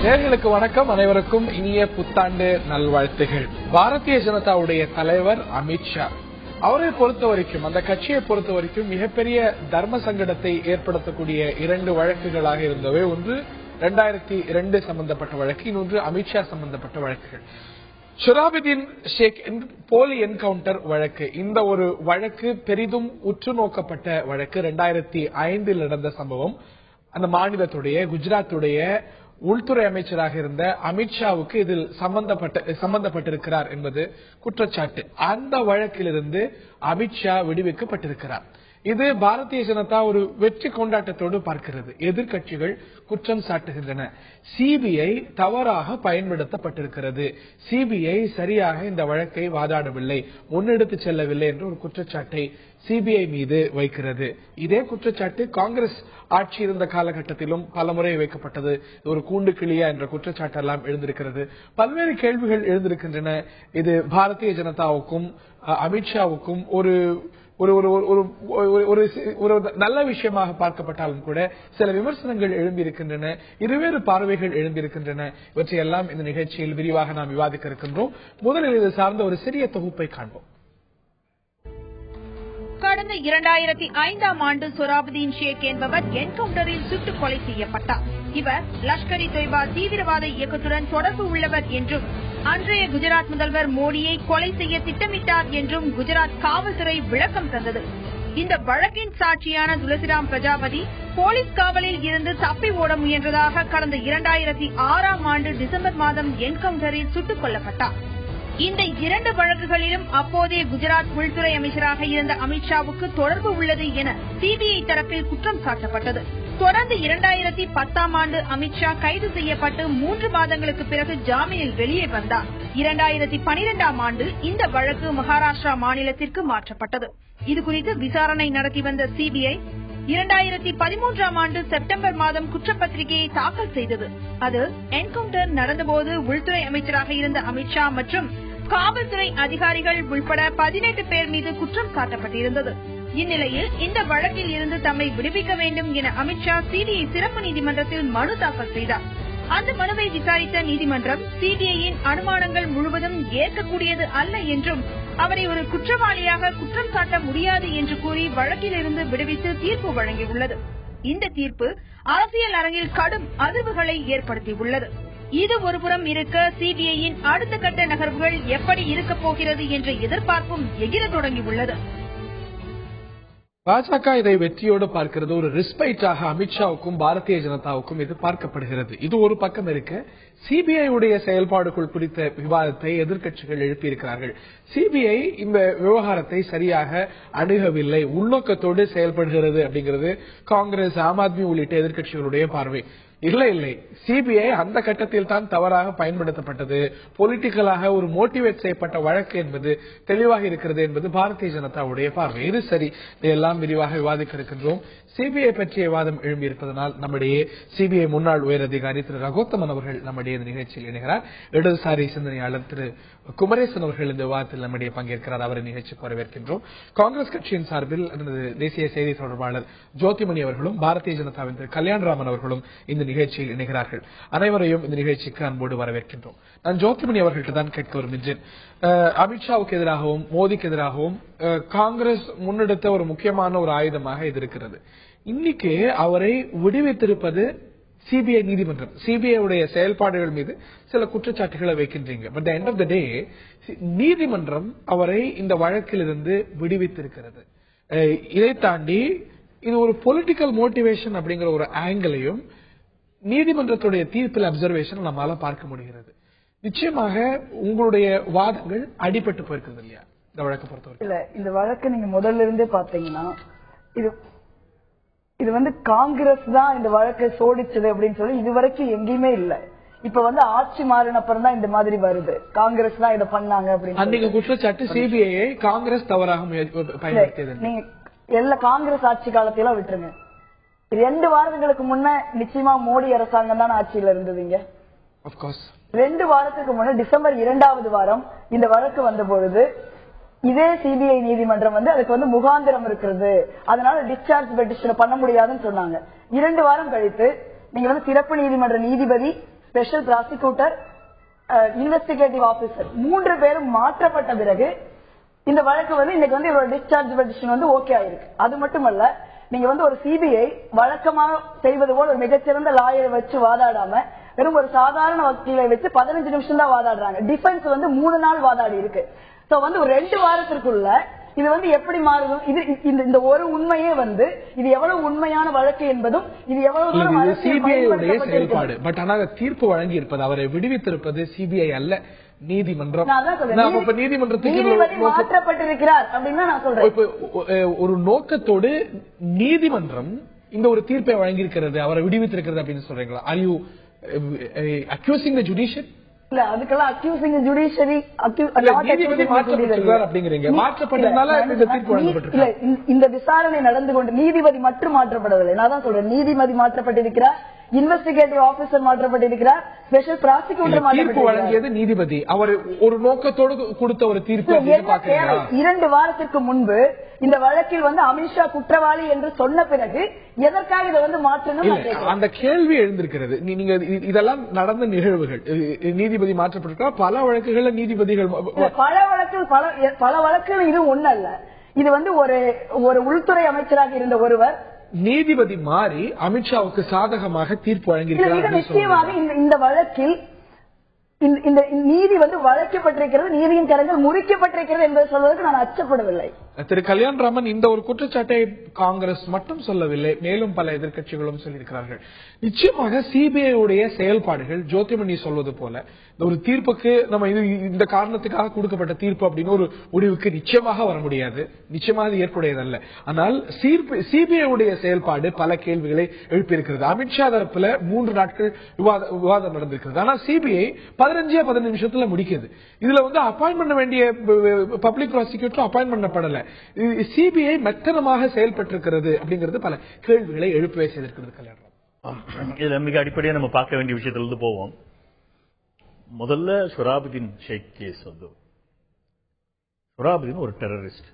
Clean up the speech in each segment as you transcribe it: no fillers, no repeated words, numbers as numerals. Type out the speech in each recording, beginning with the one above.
நேயர்களுக்கு வணக்கம். அனைவருக்கும் இனிய புத்தாண்டு நல்வாழ்த்துகள். பாரதிய ஜனதாவுடைய தலைவர் அமித்ஷா அவரை பொறுத்த வரைக்கும், அந்த கட்சியை பொறுத்த வரைக்கும் மிகப்பெரிய தர்ம சங்கடத்தை ஏற்படுத்தக்கூடிய 2 வழக்குகளாக இருந்தவை. ஒன்று 2002 சம்பந்தப்பட்ட வழக்கு, இன்னொன்று அமித்ஷா சம்பந்தப்பட்ட வழக்குகள். ஷொராபுதீன் ஷேக் போலி என்கவுண்டர் வழக்கு. இந்த ஒரு வழக்கு பெரிதும் உற்று நோக்கப்பட்ட வழக்கு. 2005 நடந்த சம்பவம். அந்த மாநிலத்துடைய குஜராத்துடைய உள்துறை அமைச்சராக இருந்த அமித்ஷாவுக்கு இதில் சம்பந்தப்பட்டிருக்கிறார் என்பது குற்றச்சாட்டு. அந்த வழக்கிலிருந்து அமித்ஷா விடுவிக்கப்பட்டிருக்கிறார். இது பாரதிய ஜனதா ஒரு வெற்றி கொண்டாட்டத்தோடு பார்க்கிறது. எதிர்கட்சிகள் குற்றம் சாட்டுகின்றன. சிபிஐ தவறாக பயன்படுத்தப்பட்டிருக்கிறது, சிபிஐ சரியாக இந்த வழக்கை வாதாடவில்லை, முன்னெடுத்து செல்லவில்லை என்ற ஒரு குற்றச்சாட்டை சிபிஐ மீது வைக்கிறது. இதே குற்றச்சாட்டு காங்கிரஸ் ஆட்சி இருந்த காலகட்டத்திலும் பலமுறை வைக்கப்பட்டது. ஒரு கூண்டு கிளியா என்ற குற்றச்சாட்டு எல்லாம் எழுந்திருக்கிறது. பல்வேறு கேள்விகள் எழுந்திருக்கின்றன. இது பாரதிய ஜனதாவுக்கும் அமித்ஷாவுக்கும் ஒரு ஒரு நல்ல விஷயமாக பார்க்கப்பட்டாலும் கூட சில விமர்சனங்கள் எழும்பியிருக்கின்றன, இருவேறு பார்வைகள் எழும்பியிருக்கின்றன. இவற்றையெல்லாம் இந்த நிகழ்ச்சியில் விரிவாக நாம் விவாதிக்க இருக்கின்றோம். முதலில் இது சார்ந்த ஒரு சிறிய தொகுப்பை காண்போம். கடந்த 2005ஆம் ஆண்டு சொராபுதீன் ஷேக் என்பவர் என்கவுண்டரில் சுட்டுக் கொலை செய்யப்பட்டார். இவர் லஷ்கர் இ தொய்பா தீவிரவாத இயக்கத்துடன் தொடர்பு உள்ளவர் என்றும் அன்றைய குஜராத் முதல்வர் மோடியை கொலை செய்ய திட்டமிட்டார் என்றும் குஜராத் காவல்துறை விளக்கம் தந்தது. இந்த வழக்கின் சாட்சியான துளசிராம் பிரஜாபதி போலீஸ் காவலில் இருந்து தப்பி ஓட முயன்றதாக கடந்த 2006ஆம் ஆண்டு டிசம்பர் மாதம் என்கவுண்டரில் சுட்டுக் கொல்லப்பட்டார். இந்த 2 வழக்குகளிலும் அப்போதைய குஜராத் உள்துறை அமைச்சராக இருந்த அமித்ஷாவுக்கு தொடர்பு உள்ளது என சிபிஐ தரப்பில் குற்றம் சாட்டப்பட்டது. தொடர்ந்து 2010ஆம் ஆண்டு அமித்ஷா கைது செய்யப்பட்டு 3 மாதங்களுக்கு பிறகு ஜாமீனில் வெளியே வந்தார். 2012ஆம் ஆண்டு இந்த வழக்கு மகாராஷ்டிரா மாநிலத்திற்கு மாற்றப்பட்டது. இதுகுறித்து விசாரணை நடத்தி வந்த சிபிஐ 2013ஆம் ஆண்டு செப்டம்பர் மாதம் குற்றப்பத்திரிகையை தாக்கல் செய்தது. அது என்கவுண்டர் நடந்தபோது உள்துறை அமைச்சராக இருந்த அமித்ஷா மற்றும் காவல்துறை அதிகாரிகள் உள்பட 18 பேர் மீது குற்றம் சாட்டப்பட்டிருந்தது. இந்நிலையில் இந்த வழக்கில் இருந்து தம்மை விடுவிக்க வேண்டும் என அமித்ஷா சிபிஐ சிறப்பு நீதிமன்றத்தில் மனு தாக்கல் செய்தார். அந்த மனுவை விசாரித்த நீதிமன்றம் சிபிஐயின் அனுமானங்கள் முழுவதும் ஏற்கக்கூடியது அல்ல என்றும் அவரை ஒரு குற்றவாளியாக குற்றம் சாட்ட முடியாது என்று கூறி வழக்கிலிருந்து விடுவித்து தீர்ப்பு வழங்கியுள்ளது. இந்த தீர்ப்பு அரசியல் அரங்கில் கடும் அதிர்வுகளை ஏற்படுத்தியுள்ளது. இது ஒருபுறம் இருக்க, சிபிஐயின் அடுத்த கட்ட நகர்வுகள் எப்படி இருக்கப் போகிறது என்ற எதிர்பார்ப்பும் எகிர தொடங்கியுள்ளது. பாஜக இதை வெற்றியோடு பார்க்கிறது. ஒரு ரிஸ்பைட்டாக அமித்ஷாவுக்கும் பாரதிய ஜனதாவுக்கும் இது பார்க்கப்படுகிறது. இது ஒரு பக்கம் இருக்க, சிபிஐ உடைய செயல்பாடுகள் குறித்த விவாதத்தை எதிர்க்கட்சிகள் எழுப்பியிருக்கிறார்கள். சிபிஐ இந்த விவகாரத்தை சரியாக அணுகவில்லை, உள்நோக்கத்தோடு செயல்படுகிறது அப்படிங்கிறது காங்கிரஸ், ஆம் ஆத்மி உள்ளிட்ட எதிர்க்கட்சிகளுடைய பார்வை. இல்லை, சிபிஐ அந்த கட்டத்தில் தான் தவறாக பயன்படுத்தப்பட்டது, பொலிட்டிக்கலாக ஒரு மோட்டிவேட் செய்யப்பட்ட வழக்கு என்பது தெளிவாக இருக்கிறது என்பது பாரதிய ஜனதாவுடைய பார்வை. இது சரி, இதையெல்லாம் விரிவாக விவாதிக்க இருக்கின்றோம். சிபிஐ பற்றிய விவாதம் எழும்பியிருப்பதனால் நம்முடைய சிபிஐ முன்னாள் உயர் அதிகாரி திரு ரகோத்தமன் அவர்கள் நம்முடைய இந்த நிகழ்ச்சியில் இணைகிறார். இடதுசாரி சிந்தனையாளர் திரு குமரேசன் அவர்கள் இந்த விவாதத்தில் நம்முடைய பங்கேற்கிறார். அவரை நிகழ்ச்சிக்கு வரவேற்கின்றோம். காங்கிரஸ் கட்சியின் சார்பில் தேசிய செய்தி தொடர்பாளர் ஜோதிமணி அவர்களும் பாரதிய ஜனதாவின் திரு கல்யாணராமன் அவர்களும் இந்த நிகழ்ச்சியில் இணைகிறார்கள். அனைவரையும் இந்த நிகழ்ச்சிக்கு அன்போடு வரவேற்கின்றோம். நான் ஜோதிமணி அவர்கள்ட்ட தான் கேட்க விரும்புகிறேன். அமித்ஷாவுக்கு எதிராகவும் மோடிக்கு எதிராகவும் காங்கிரஸ் முன்னெடுத்த ஒரு முக்கியமான ஒரு ஆயுதமாக இது இருக்கிறது. இன்னைக்கு அவரை விடுவித்திருப்பது சிபிஐ நீதிமன்றம். சிபிஐ உடைய செயல்பாடுகள் மீது சில குற்றச்சாட்டுகளை வைக்கின்றீங்க. But the end of the day நீதிமன்றம் அவரை இந்த வழக்கில் இருந்து விடுவித்திருக்கிறது. இதை தாண்டி இது ஒரு பொலிட்டிக்கல் மோட்டிவேஷன் அப்படிங்கிற ஒரு ஆங்கிளையும் நீதிமன்றத்துடைய தீர்ப்பில் அப்சர்வேஷன் நம்மளால பார்க்க முடிகிறது. நிச்சயமாக உங்களுடைய வாதங்கள் அடிபட்டு போயிருக்கிறது இல்லையா இந்த வழக்கை பொறுத்தவரை? இல்ல, இந்த வழக்கு நீங்க முதல்ல இருந்தே பாத்தீங்கன்னா இது வந்து காங்கிரஸ் தான் இந்த வழக்கை சோடிச்சது அப்படின்னு சொல்லி இதுவரைக்கும் எங்கேயுமே இல்ல. இப்ப வந்து ஆட்சி மாறின அப்புறம் தான் இந்த மாதிரி வருது, காங்கிரஸ் தான் இதை பண்ணாங்க அப்படின்னு குற்றச்சாட்டு. சிபிஐ காங்கிரஸ் தவறாக பயன்படுத்தியது. நீங்க எல்லா காங்கிரஸ் ஆட்சி காலத்தையெல்லாம் விட்டுருங்க. 2 வாரங்களுக்கு முன்ன நிச்சயமா மோடி அரசாங்கம் தான் ஆட்சியில இருந்ததுங்க. 2 வாரத்துக்கு முன்ன டிசம்பர் 2வது வாரம் இந்த வழக்கு வந்த பொழுது இதே சிபிஐ நீதிமன்றம் வந்து அதுக்கு வந்து முகாந்திரம் இருக்கிறது, அதனால டிஸ்சார்ஜ் பெட்டிஷன் பண்ண முடியாதுன்னு சொன்னாங்க. 2 வாரம் கழித்து நீங்க வந்து சிறப்பு நீதிமன்ற நீதிபதி ஸ்பெஷல் ப்ராசிக்யூட்டர், இன்வெஸ்டிகேட்டிவ் ஆபீசர் 3 பேரும் மாற்றப்பட்ட பிறகு இந்த வழக்கு இன்னைக்கு இவரோட டிஸ்சார்ஜ் பெட்டிஷன் ஓகே ஆயிருக்கு. அது மட்டுமல்ல, நீங்க ஒரு சிபிஐ வழக்கமாக செய்வது போல் ஒரு மிகச்சிறந்த லாயரை வச்சு வாதாடாம வெறும் ஒரு சாதாரண வக்கீலை வச்சு 15 நிமிஷம் தான் வாதாடுறாங்க. டிஃபென்ஸ் 3 நாள் வாதாடி இருக்கு. சோ ஒரு 2 வாரத்திற்குள்ள இது எப்படி மாறும்? இந்த ஒரு உண்மையே இது எவ்வளவு உண்மையான வழக்கு என்பதும் இது எவ்வளவு சிபிஐ உடைய செயல்பாடு. பட் ஆனால் தீர்ப்பு வழங்கி இருப்பது, அவரை விடுவித்திருப்பது சிபிஐ அல்ல, நீதிமன்றம். நீதிபதி மாற்றப்பட்டிருக்கிறார் அப்படின்னு நான் சொல்றேன். ஒரு நோக்கத்தோடு நீதிமன்றம் இந்த ஒரு தீர்ப்பை வழங்கியிருக்கிறது, அவரை விடுவித்திருக்கிறது அப்படின்னு சொல்றீங்களா? Are you accusing the judiciary? இல்ல, அதுக்கெல்லாம் அக்யூசிங் ஜுடிஷியரி அப்படிங்கிறீங்க. மாற்றப்பட்டதால இந்த தீர்ப்பு வழங்கப்பட்டிருக்கு. இந்த விசாரணை நடந்து கொண்டு நீதிபதி மட்டும் மாற்றப்படவில்லை. நான் தான் சொல்றேன், நீதிபதி மாற்றப்பட்டிருக்கிறார், இன்வெஸ்டிகேட்டிவ் ஆபீசர் மாற்றப்பட்டிருக்கிறார், ஸ்பெஷல் ப்ராசிக்யூட்டர் தீர்ப்பு வழங்கியது நீதிபதி. அவர் ஒரு நோக்கத்தோடு கொடுத்த ஒரு தீர்ப்பு. 2 வாரத்திற்கு முன்பு இந்த வழக்கில் அமித்ஷா குற்றவாளி என்று சொன்ன பிறகு எதற்காக இதை மாற்றணும்? அந்த கேள்வி எழுந்திருக்கிறது. நீங்க இதெல்லாம் நடந்த நிகழ்வுகள். நீதிபதி மாற்றப்பட்டிருக்கா? பல வழக்குகள் நீதிபதிகள் பல வழக்குகள் இது ஒண்ணல்ல. இது ஒரு உள்துறை அமைச்சராக இருந்த ஒருவர் நீதிபதி மாறி அமித்ஷாவுக்கு சாதகமாக தீர்ப்பு வழங்கியிருக்கிறார். நிச்சயமாக இந்த வழக்கில் இந்த நீதி வளைக்கப்பட்டிருக்கிறது, நீதியின் கரங்கள் முறிக்கப்பட்டிருக்கிறது என்பதை சொல்வதற்கு நான் அச்சப்படவில்லை. திரு கல்யாண்ராமன், இந்த ஒரு குற்றச்சாட்டை காங்கிரஸ் மட்டும் சொல்லவில்லை, மேலும் பல எதிர்க்கட்சிகளும் சொல்லியிருக்கிறார்கள். நிச்சயமாக சிபிஐ உடைய செயல்பாடுகள் ஜோதிமணி சொல்வது போல ஒரு தீர்ப்புக்கு நம்ம இந்த காரணத்துக்காக கொடுக்கப்பட்ட தீர்ப்பு அப்படின்னு ஒரு முடிவுக்கு நிச்சயமாக வர முடியாது. நிச்சயமாக ஏற்புடையதல்ல. ஆனால் சிபிஐ உடைய செயல்பாடு பல கேள்விகளை எழுப்பியிருக்கிறது. அமித்ஷா தரப்புல 3 நாட்கள் விவாதம் நடந்திருக்கிறது. ஆனால் சிபிஐ 15 நிமிஷத்துல முடிக்குது. இதுல அப்பாயின்ட் பண்ண வேண்டிய பப்ளிக் ப்ராசிக்யூட்டர் அப்பாயின்ட் பண்ணப்படல. சிபிஐ மெத்தனமாக செயல்பட்டிருக்கிறது அப்படிங்கிறது பல கேள்விகளை எழுப்பவே செய்திருக்கிறது. கல்யாணம், இதுல மிக அடிப்படையா நம்ம பார்க்க வேண்டிய விஷயத்திலிருந்து போவோம். முதல்ல சொராபுதீன் ஷேக் கேஸ் சொராபுதீன் ஒரு டெரரிஸ்ட்,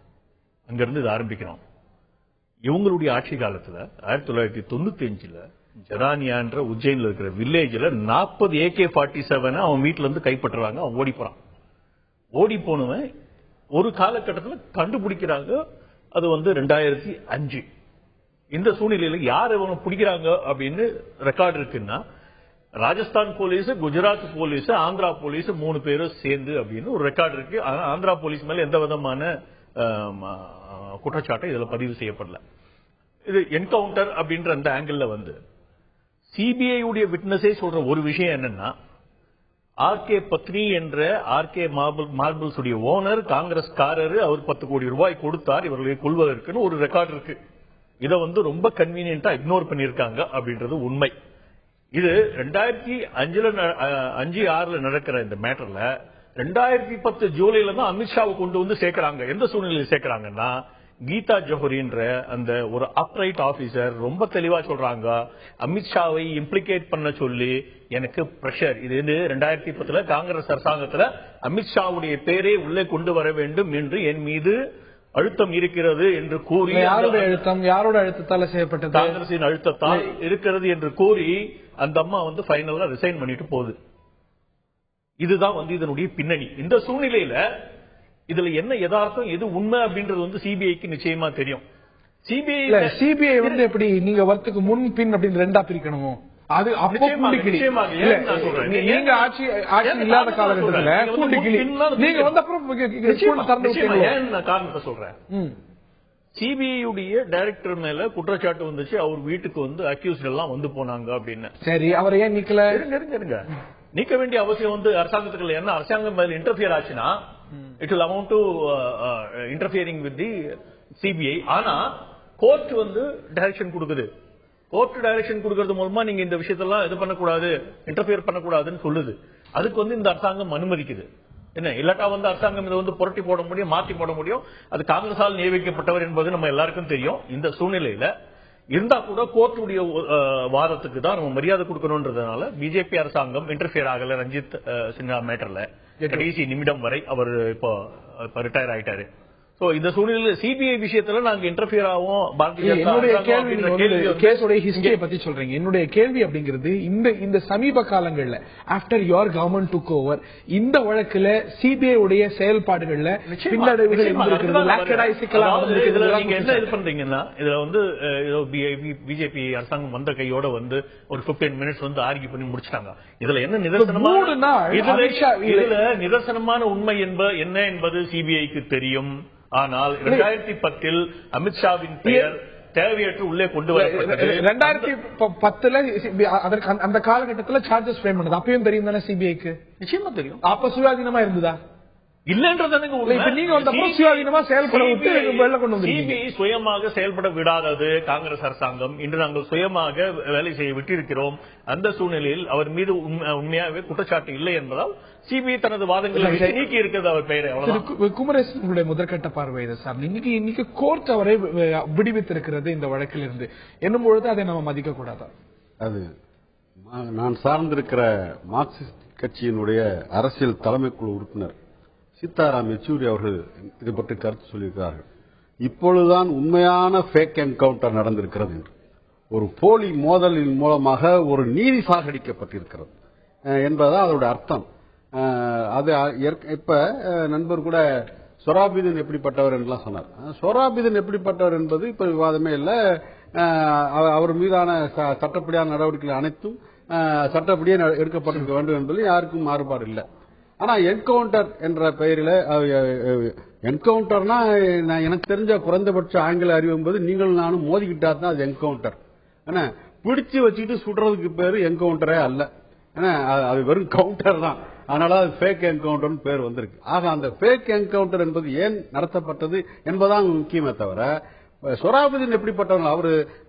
அங்கிருந்து இது ஆரம்பிக்கிறோம். இவங்களுடைய ஆட்சி காலத்துல 1995 ஜரானியான்ற உஜ்ஜைன்ல இருக்கிற வில்லேஜ்ல 40 AK-47 அவன் வீட்டுல இருந்து கைப்பற்றுறாங்க. அவன் ஓடி போறான். ஓடி போனவன் ஒரு காலகட்டத்தில் கண்டுபிடிக்கிறாங்க. அது 2005. இந்த சூழ்நிலையில யார் இவங்க பிடிக்கிறாங்க அப்படின்னு ரெக்கார்டு இருக்குன்னா, Rajasthan police, Gujarat police, Andhra police 3 பேரும் சேர்ந்து அப்படின்னு ஒரு ரெக்கார்டு இருக்கு. ஆந்திரா போலீஸ் மேல எந்த விதமான குற்றச்சாட்டை இதுல பதிவு செய்யப்படல. இது என்கவுண்டர் அப்படின்ற அந்த ஆங்கிள் சிபிஐ உடைய விட்னஸே சொல்ற ஒரு விஷயம் என்னன்னா, ஆர்கே பத்னி என்ற ஆர்கே மார்பிள்ஸ் உடைய ஓனர் காங்கிரஸ்காரரு, அவர் 10 கோடி ரூபாய் கொடுத்தார் இவர்களை கொள்வதற்குன்னு ஒரு ரெக்கார்டு இருக்கு. இதை ரொம்ப கன்வீனியன்டா இக்னோர் பண்ணிருக்காங்க அப்படின்றது உண்மை. இது 2005-6 நடக்கிற இந்த மேட்டர்ல 2010 ஜூலைல தான் அமித்ஷாவை கொண்டு சேர்க்கிறாங்க. எந்த சூழ்நிலையில் சேர்க்கிறாங்கன்னா, கீதா ஜோஹரின்ற அந்த ஒரு அப்ரைட் ஆபீசர் ரொம்ப தெளிவா சொல்றாங்க, அமித்ஷாவை இம்ப்ளிகேட் பண்ண சொல்லி எனக்கு பிரஷர். இது 2010 காங்கிரஸ் அரசாங்கத்துல அமித்ஷாவுடைய பேரே உள்ளே கொண்டு வர வேண்டும் என்று என் மீது அழுத்தம் இருக்கிறது என்று கூறி, யாரோட அழுத்தத்தால செய்யப்பட்டது? காங்கிரசின் அழுத்தத்தால் இருக்கிறது என்று கூறி அந்த அம்மா ஃபைனலா ரிசைன் பண்ணிட்டு போகுது. இதுதான் இதனுடைய பின்னணி. இந்த சூழ்நிலையில இதுல என்ன யதார்த்தம் எது உண்மை அப்படின்றது சிபிஐக்கு நிச்சயமா தெரியும். சிபிஐ எப்படி நீங்க வரத்துக்கு முன் பின் அப்படின்னு 2ஆ பிரிக்கணுமோ? அது நீங்க ஆட்சி இல்லாத காலகட்டத்தில் காரணத்தை சொல்றேன். சிபிஐ டைரக்டர் மேல குற்றச்சாட்டு வந்துச்சு, அவர் வீட்டுக்கு அக்யூஸ்ட் எல்லாம் போனாங்க அப்படின்னு. சரி, அவர் ஏன் நீக்கல? நீக்க வேண்டிய அவசியம் அரசாங்கத்துக்கு என்ன? அரசாங்கம் மேல இன்டர்ஃபியர் ஆச்சுன்னா it will amount to interfering with the CBI. ஆனா கோர்ட் டைரக்ஷன் கொடுக்குது. கோர்ட் டைரக்ஷன் கொடுக்கறது மூலமா நீங்க இந்த விஷயத்தெல்லாம் இது பண்ணக்கூடாது, இன்டர்ஃபியர் பண்ணக்கூடாதுன்னு சொல்லுது. அதுக்கு இந்த அரசாங்கம் அனுமதிக்குது. என்ன இல்லாட்டா அரசாங்கம் இதை புரட்டி போட முடியும், மாற்றி போட முடியும். அது காங்கிரஸால் நியமிக்கப்பட்டவர் என்பது நம்ம எல்லாருக்கும் தெரியும். இந்த சூழ்நிலையில இருந்தா கூட கோர்ட்டுடைய வாதத்துக்கு தான் நம்ம மரியாதை கொடுக்கணும்ன்றதுனால பிஜேபி அரசாங்கம் இன்டர்ஃபியர் ஆகல. ரஞ்சித் சின்ஹா மேட்டர்ல கடைசி நிமிடம் வரை அவர் இப்போ ரிட்டையர் ஆயிட்டாரு. சோ இந்த சூழ்நிலையில சிபிஐ விஷயத்துல நாங்க இன்டர்ஃபியர் ஆகும். என்னுடைய கேள்வி கேஸோட ஹிஸ்டரியை பத்தி சொல்றீங்க. என்னுடைய கேள்வி அப்படிங்கிறது இந்த சமீப காலங்கள்ல after your government took over இந்த வழக்குல சிபிஐ உடைய செயல்பாடுகள்ல பின்னடைவுகள் நீங்க என்ன இது பண்றீங்கன்னா இதுல வந்து பிஜேபி அரசாங்கம் வந்த கையோட வந்து ஒரு 15 மினிட்ஸ் வந்து ஆர்கியூ பண்ணி முடிச்சிட்டாங்க. இதுல என்ன நிதர்சனமான உண்மை என்ன என்பது சிபிஐக்கு தெரியும். ஆனால் 2010 அமித்ஷாவின் பெயர் தேவையற்று உள்ளே கொண்டு வரப்பட்டது. 2010 அந்த காலகட்டத்தில் சார்ஜஸ் ஃப்ரேம் பண்ணது அப்பயும் தெரியும் தானே சிபிஐக்கு? நிச்சயமா தெரியும். அப்ப சுயாதீனமா இருந்ததா சுயமாக செயல்பட விடாதது காங்கிரஸ் அரசாங்கம். இன்று நாங்கள் சுயமாக வேலை செய்ய விட்டிருக்கிறோம். அந்த சூழ்நிலையில் அவர் மீது உண்மையாகவே குற்றச்சாட்டு இல்லை என்பதால் சிபிஐ தனது வாதங்களை நீக்கி இருக்கிறது அவர் பெயரை. குமரேசனுடைய முதற்கட்ட பார்வை சார், இன்னைக்கு கோர்ட் அவரை விடுவித்திருக்கிறது இந்த வழக்கில் இருந்து என்னும் பொழுது அதை நம்ம மதிக்க கூடாதா? அது நான் சார்ந்திருக்கிற மார்க்சிஸ்ட் கட்சியினுடைய அரசியல் தலைமைக்குழு உறுப்பினர் சீதாராம் யெச்சூரி அவர்கள் இது பற்றி கருத்து சொல்லியிருக்கிறார்கள். இப்பொழுதுதான் உண்மையான ஃபேக் என்கவுண்டர் நடந்திருக்கிறது என்று. ஒரு போலி மோதலின் மூலமாக ஒரு நீதி சாகடிக்கப்பட்டிருக்கிறது என்பதுதான் அதோட அர்த்தம். அது இப்ப நண்பர் கூட சொராபுதீன் எப்படிப்பட்டவர் என்றெல்லாம் சொன்னார். சொராபுதீன் எப்படிப்பட்டவர் என்பது இப்ப விவாதமே இல்லை. அவர் மீதான சட்டப்படியான நடவடிக்கைகள் அனைத்தும் சட்டப்படியே எடுக்கப்பட்டிருக்க வேண்டும் என்பதில் யாருக்கும் மாறுபாடு இல்லை. ஆனா என்கவுண்டர் என்ற பெயரில் என்கவுண்டர்னா எனக்கு தெரிஞ்ச குறைந்தபட்ச ஆங்கில அறிவு என்பது நீங்கள் நானும் மோதிக்கிட்டா தான் அது என்கவுண்டர். ஏன்னா பிடிச்சு வச்சுட்டு சுடுறதுக்கு பேரு என்கவுண்டரே அல்ல. ஏன்னா அது வெறும் கவுண்டர் தான். அதனால அது ஃபேக் என்கவுண்டர் பேர் வந்திருக்கு. ஆக அந்த ஃபேக் என்கவுண்டர் என்பது ஏன் நடத்தப்பட்டது என்பதான் முக்கியமே தவிர சொராபுதீன் எப்படிப்பட்டவங்க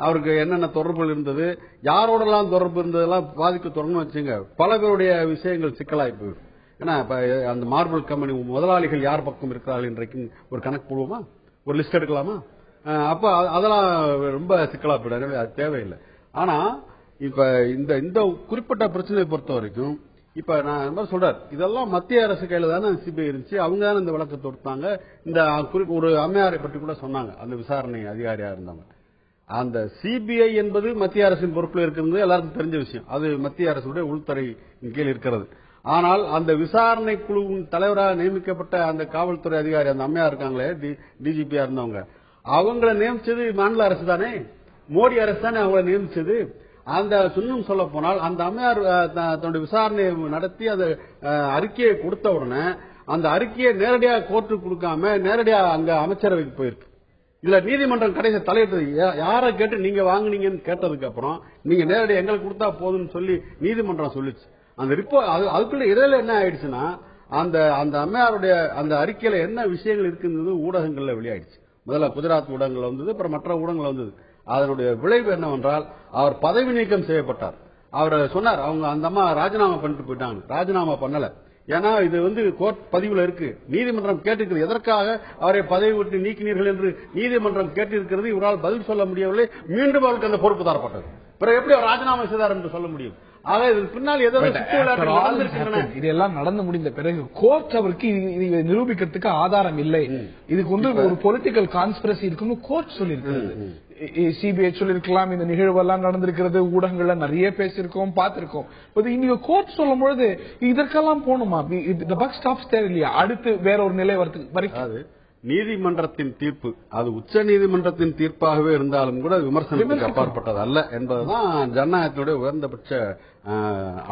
அவருக்கு என்னென்ன தொடர்புகள் இருந்தது, யாரோடலாம் தொடர்பு இருந்ததெல்லாம் பாதிக்க தொடர்ந்து வச்சுங்க பல பேருடைய விஷயங்கள் சிக்கலாய் போயிடும். ஏன்னா அந்த மார்பிள் கம்பெனி முதலாளிகள் யார் பக்கம் இருக்கிறார்கள் இன்றைக்கு ஒரு கணக்கு போடுவோமா, ஒரு லிஸ்ட் எடுக்கலாமா? அப்ப அதெல்லாம் ரொம்ப சிக்கலா போயிடும். எனவே அது தேவையில்லை. ஆனா இப்ப இந்த குறிப்பிட்ட பிரச்சனையை பொறுத்த வரைக்கும் இப்ப நான் என்ன சொல்றாரு, இதெல்லாம் மத்திய அரசு கையில தானே சிபிஐ இருந்துச்சு. அவங்க தானே இந்த வழக்கை தொடுத்தாங்க. இந்த ஒரு அம்மையாரை பற்றி கூட சொன்னாங்க, அந்த விசாரணை அதிகாரியா இருந்தவங்க. அந்த சிபிஐ என்பது மத்திய அரசின் பொறுப்பில் இருக்கிறது எல்லாருக்கும் தெரிஞ்ச விஷயம். அது மத்திய அரசுடைய உள்துறை கீழ் இருக்கிறது. ஆனால் அந்த விசாரணை குழுவின் தலைவராக நியமிக்கப்பட்ட அந்த காவல்துறை அதிகாரி அந்த அம்மையா இருக்காங்களே, டிஜிபியா இருந்தவங்க, அவங்களை நியமிச்சது மாநில அரசு தானே, மோடி அரசு தானே அவங்களை நியமிச்சது. அந்த இன்னும் சொல்ல போனால் அந்த அம்மையார் தன்னுடைய விசாரணையை நடத்தி அந்த அறிக்கையை கொடுத்த உடனே அந்த அறிக்கையை நேரடியாக கோர்ட்டுக்கு கொடுக்காம நேரடியாக அங்க அமைச்சரவைக்கு போயிருக்கு. இல்ல நீதிமன்றம் கடைசி தலையிட்டது யாரை கேட்டு நீங்க வாங்குனீங்கன்னு கேட்டதுக்கு அப்புறம் நீங்க நேரடியாக எங்களுக்கு கொடுத்தா போதும்னு சொல்லி நீதிமன்றம் சொல்லிச்சு. அந்த ரிப்போர்ட் அதுக்குள்ள இடையில என்ன ஆயிடுச்சுன்னா அந்த அம்மையாருடைய அந்த அறிக்கையில என்ன விஷயங்கள் இருக்குன்றது ஊடகங்கள்ல வெளியாயிடுச்சு. முதல்ல குஜராத் ஊடகங்கள் வந்தது, அப்புறம் மற்ற ஊடகங்கள் வந்தது. அதனுடைய விளைவு என்னவென்றால் அவர் பதவி நீக்கம் செய்யப்பட்டார். அவர் சொன்னார் அவங்க அந்த அம்மா ராஜினாமா பண்ணிட்டு போயிட்டாங்க. ராஜினாமா பண்ணல. ஏன்னா இது கோர்ட் பதிவுல இருக்கு. நீதிமன்றம் கேட்டிருக்கிறது எதற்காக அவரை பதவி விட்டு நீக்கினீர்கள் என்று நீதிமன்றம் கேட்டிருக்கிறது. இவரால் பதில் சொல்ல முடியவில்லை. மீண்டும் அவருக்கு அந்த பொறுப்பு தரப்பட்டது. பிறகு எப்படி அவர் ராஜினாமா செய்தார் என்று சொல்ல முடியும்? பின்னால் இதெல்லாம் நடந்து முடிந்த பிறகு கோர்ட் அவருக்கு இதை நிரூபிக்கிறதுக்கு ஆதாரம் இல்லை, இதுக்கு ஒரு பொலிட்டிக்கல் கான்ஸ்பிரசி இருக்குன்னு கோர்ட் சொல்லியிருக்கிறது. சிபிஐ சொல்லிருக்கலாம், இந்த நிகழ்வெல்லாம் நடந்திருக்கிறது, ஊடகங்கள்ல நிறைய பேசியிருக்கோம், பார்த்திருக்கோம். இன்னைக்கு கோர்ட் சொல்லும் பொழுது இதற்கெல்லாம் போகணுமா? பக் ஸ்டாப்ஸ் தேவையில்லையா? அடுத்து வேற ஒரு நிலை வரைக்கும் நீதிமன்றத்தின் தீர்ப்பு அது உச்ச நீதிமன்றத்தின் தீர்ப்பாகவே இருந்தாலும் கூட விமர்சனத்துக்கு அப்பாற்பட்டது அல்ல என்பதுதான் ஜனநாயகத்தினுடைய உயர்ந்தபட்ச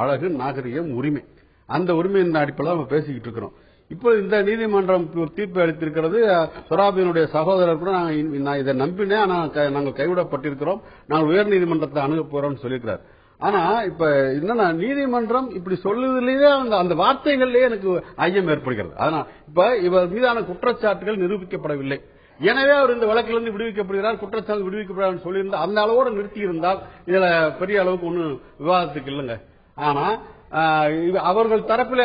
அழகு, நாகரிகம், உரிமை. அந்த உரிமையின் அடிப்படையில் நம்ம பேசிக்கிட்டு இருக்கிறோம். இப்போ இந்த நீதிமன்றம் தீர்ப்பு அளித்திருக்கிறது. சொராபினுடைய சகோதரர் கூட நான் இதை நம்பினேன், ஆனால் நாங்கள் கைவிடப்பட்டிருக்கிறோம், நாங்கள் உயர் நீதிமன்றத்தை அணுக போறோம்னு சொல்லியிருக்கிறார். ஆனா இப்ப என்னன்னா நீதிமன்றம் இப்படி சொல்லுவதிலேயே அந்த வார்த்தைகள்லயே எனக்கு ஐயம் ஏற்படுகிறது. அதனால் இப்ப இவர் மீதான குற்றச்சாட்டுகள் நிரூபிக்கப்படவில்லை. எனவே அவர் இந்த வழக்கிலிருந்து விடுவிக்கப்படுகிறார், குற்றச்சாட்டு விடுவிக்கப்படுகிறார் சொல்லியிருந்தால் அந்த அளவோடு நிறுத்தி இருந்தால் இதுல பெரிய அளவுக்கு ஒன்னும் விவாதத்துக்கு இல்லைங்க. ஆனா அவர்கள் தரப்பில்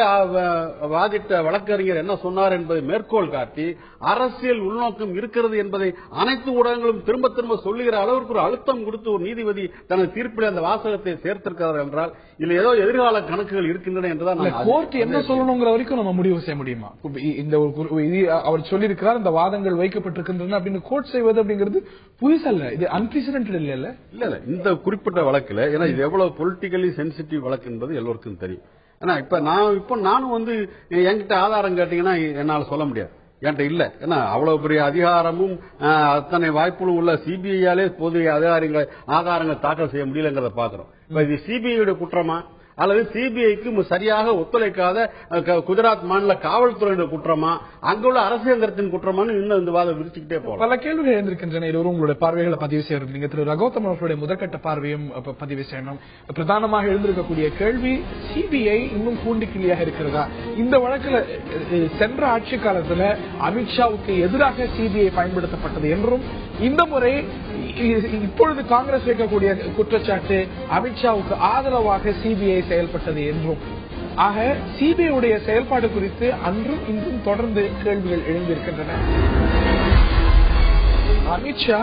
வாதிட்ட வழக்கறிஞர் என்ன சொன்னார் என்பதை மேற்கோள் காட்டி அரசியல் உள்நோக்கம் இருக்கிறது என்பதை அனைத்து ஊடகங்களும் திரும்ப திரும்ப சொல்லுகிற அளவிற்கு ஒரு அழுத்தம் கொடுத்து ஒரு நீதிபதி தனது தீர்ப்பில் அந்த வாசகத்தை சேர்த்திருக்கிறார் என்றால் இல்ல ஏதோ எதிர்கால கணக்குகள் இருக்கின்றன என்றுதான் கோர்ட் என்ன சொல்லணுங்கிற வரைக்கும் நம்ம முடிவு செய்ய முடியுமா? இந்த அவர் சொல்லியிருக்கிறார் இந்த வாதங்கள் வைக்கப்பட்டிருக்கின்றன அப்படின்னு கோர்ட் செய்வது அப்படிங்கிறது புதுசல்ல, இது அன்பிரசிடென்டட் இல்ல. இல்ல இந்த குறிப்பிட்ட வழக்குல ஏன்னா இது எவ்வளவு பொலிட்டிக்கலி சென்சிட்டிவ் வழக்கு என்பது எல்லோருக்கும் தெரியும். ஏன்னா இப்ப நானும் என்கிட்ட ஆதாரம் கேட்டீங்கன்னா என்னால சொல்ல முடியாது, என்கிட்ட இல்ல. ஏன்னா அவ்வளவு பெரிய அதிகாரமும் அத்தனை வாய்ப்புகளும் உள்ள சிபிஐயாலே போதிய அதிகாரிகளை ஆதாரங்கள் தாக்கல் செய்ய முடியலங்கிறத பாக்குறோம். இப்ப இது சிபிஐ குற்றமா அல்லது சிபிஐக்கு சரியாக ஒத்துழைக்காத குஜராத் மாநில காவல்துறையினுடைய குற்றமா அங்குள்ள அரசியல் குற்றமானு இன்னும் இந்த வாதம் விரிச்சுக்கிட்டே போகலாம். பல கேள்விகள் எழுந்திருக்கின்றன. இருவரும் உங்களுடைய பார்வைகளை பதிவு செய்யறீங்க. திரு ரகோத்தம் அவர்களுடைய முதற்கட்ட பார்வையும் பதிவு செய்யணும். பிரதானமாக எழுந்திருக்கக்கூடிய கேள்வி சிபிஐ இன்னும் கூண்டுக்கிளியாக இருக்கிறதா? இந்த வழக்கில் சென்ற ஆட்சி காலத்தில் அமித்ஷாவுக்கு எதிராக சிபிஐ பயன்படுத்தப்பட்டது என்றும் இந்த முறை இப்பொழுது காங்கிரஸ் வைக்கக்கூடிய குற்றச்சாட்டு அமித்ஷாவுக்கு ஆதரவாக சிபிஐ செயல்பட்டது என்றும். ஆக சிபிஐ உடைய செயல்பாடு குறித்து அன்றும் இன்றும் தொடர்ந்து கேள்விகள் எழுந்திருக்கின்றன. அமித்ஷா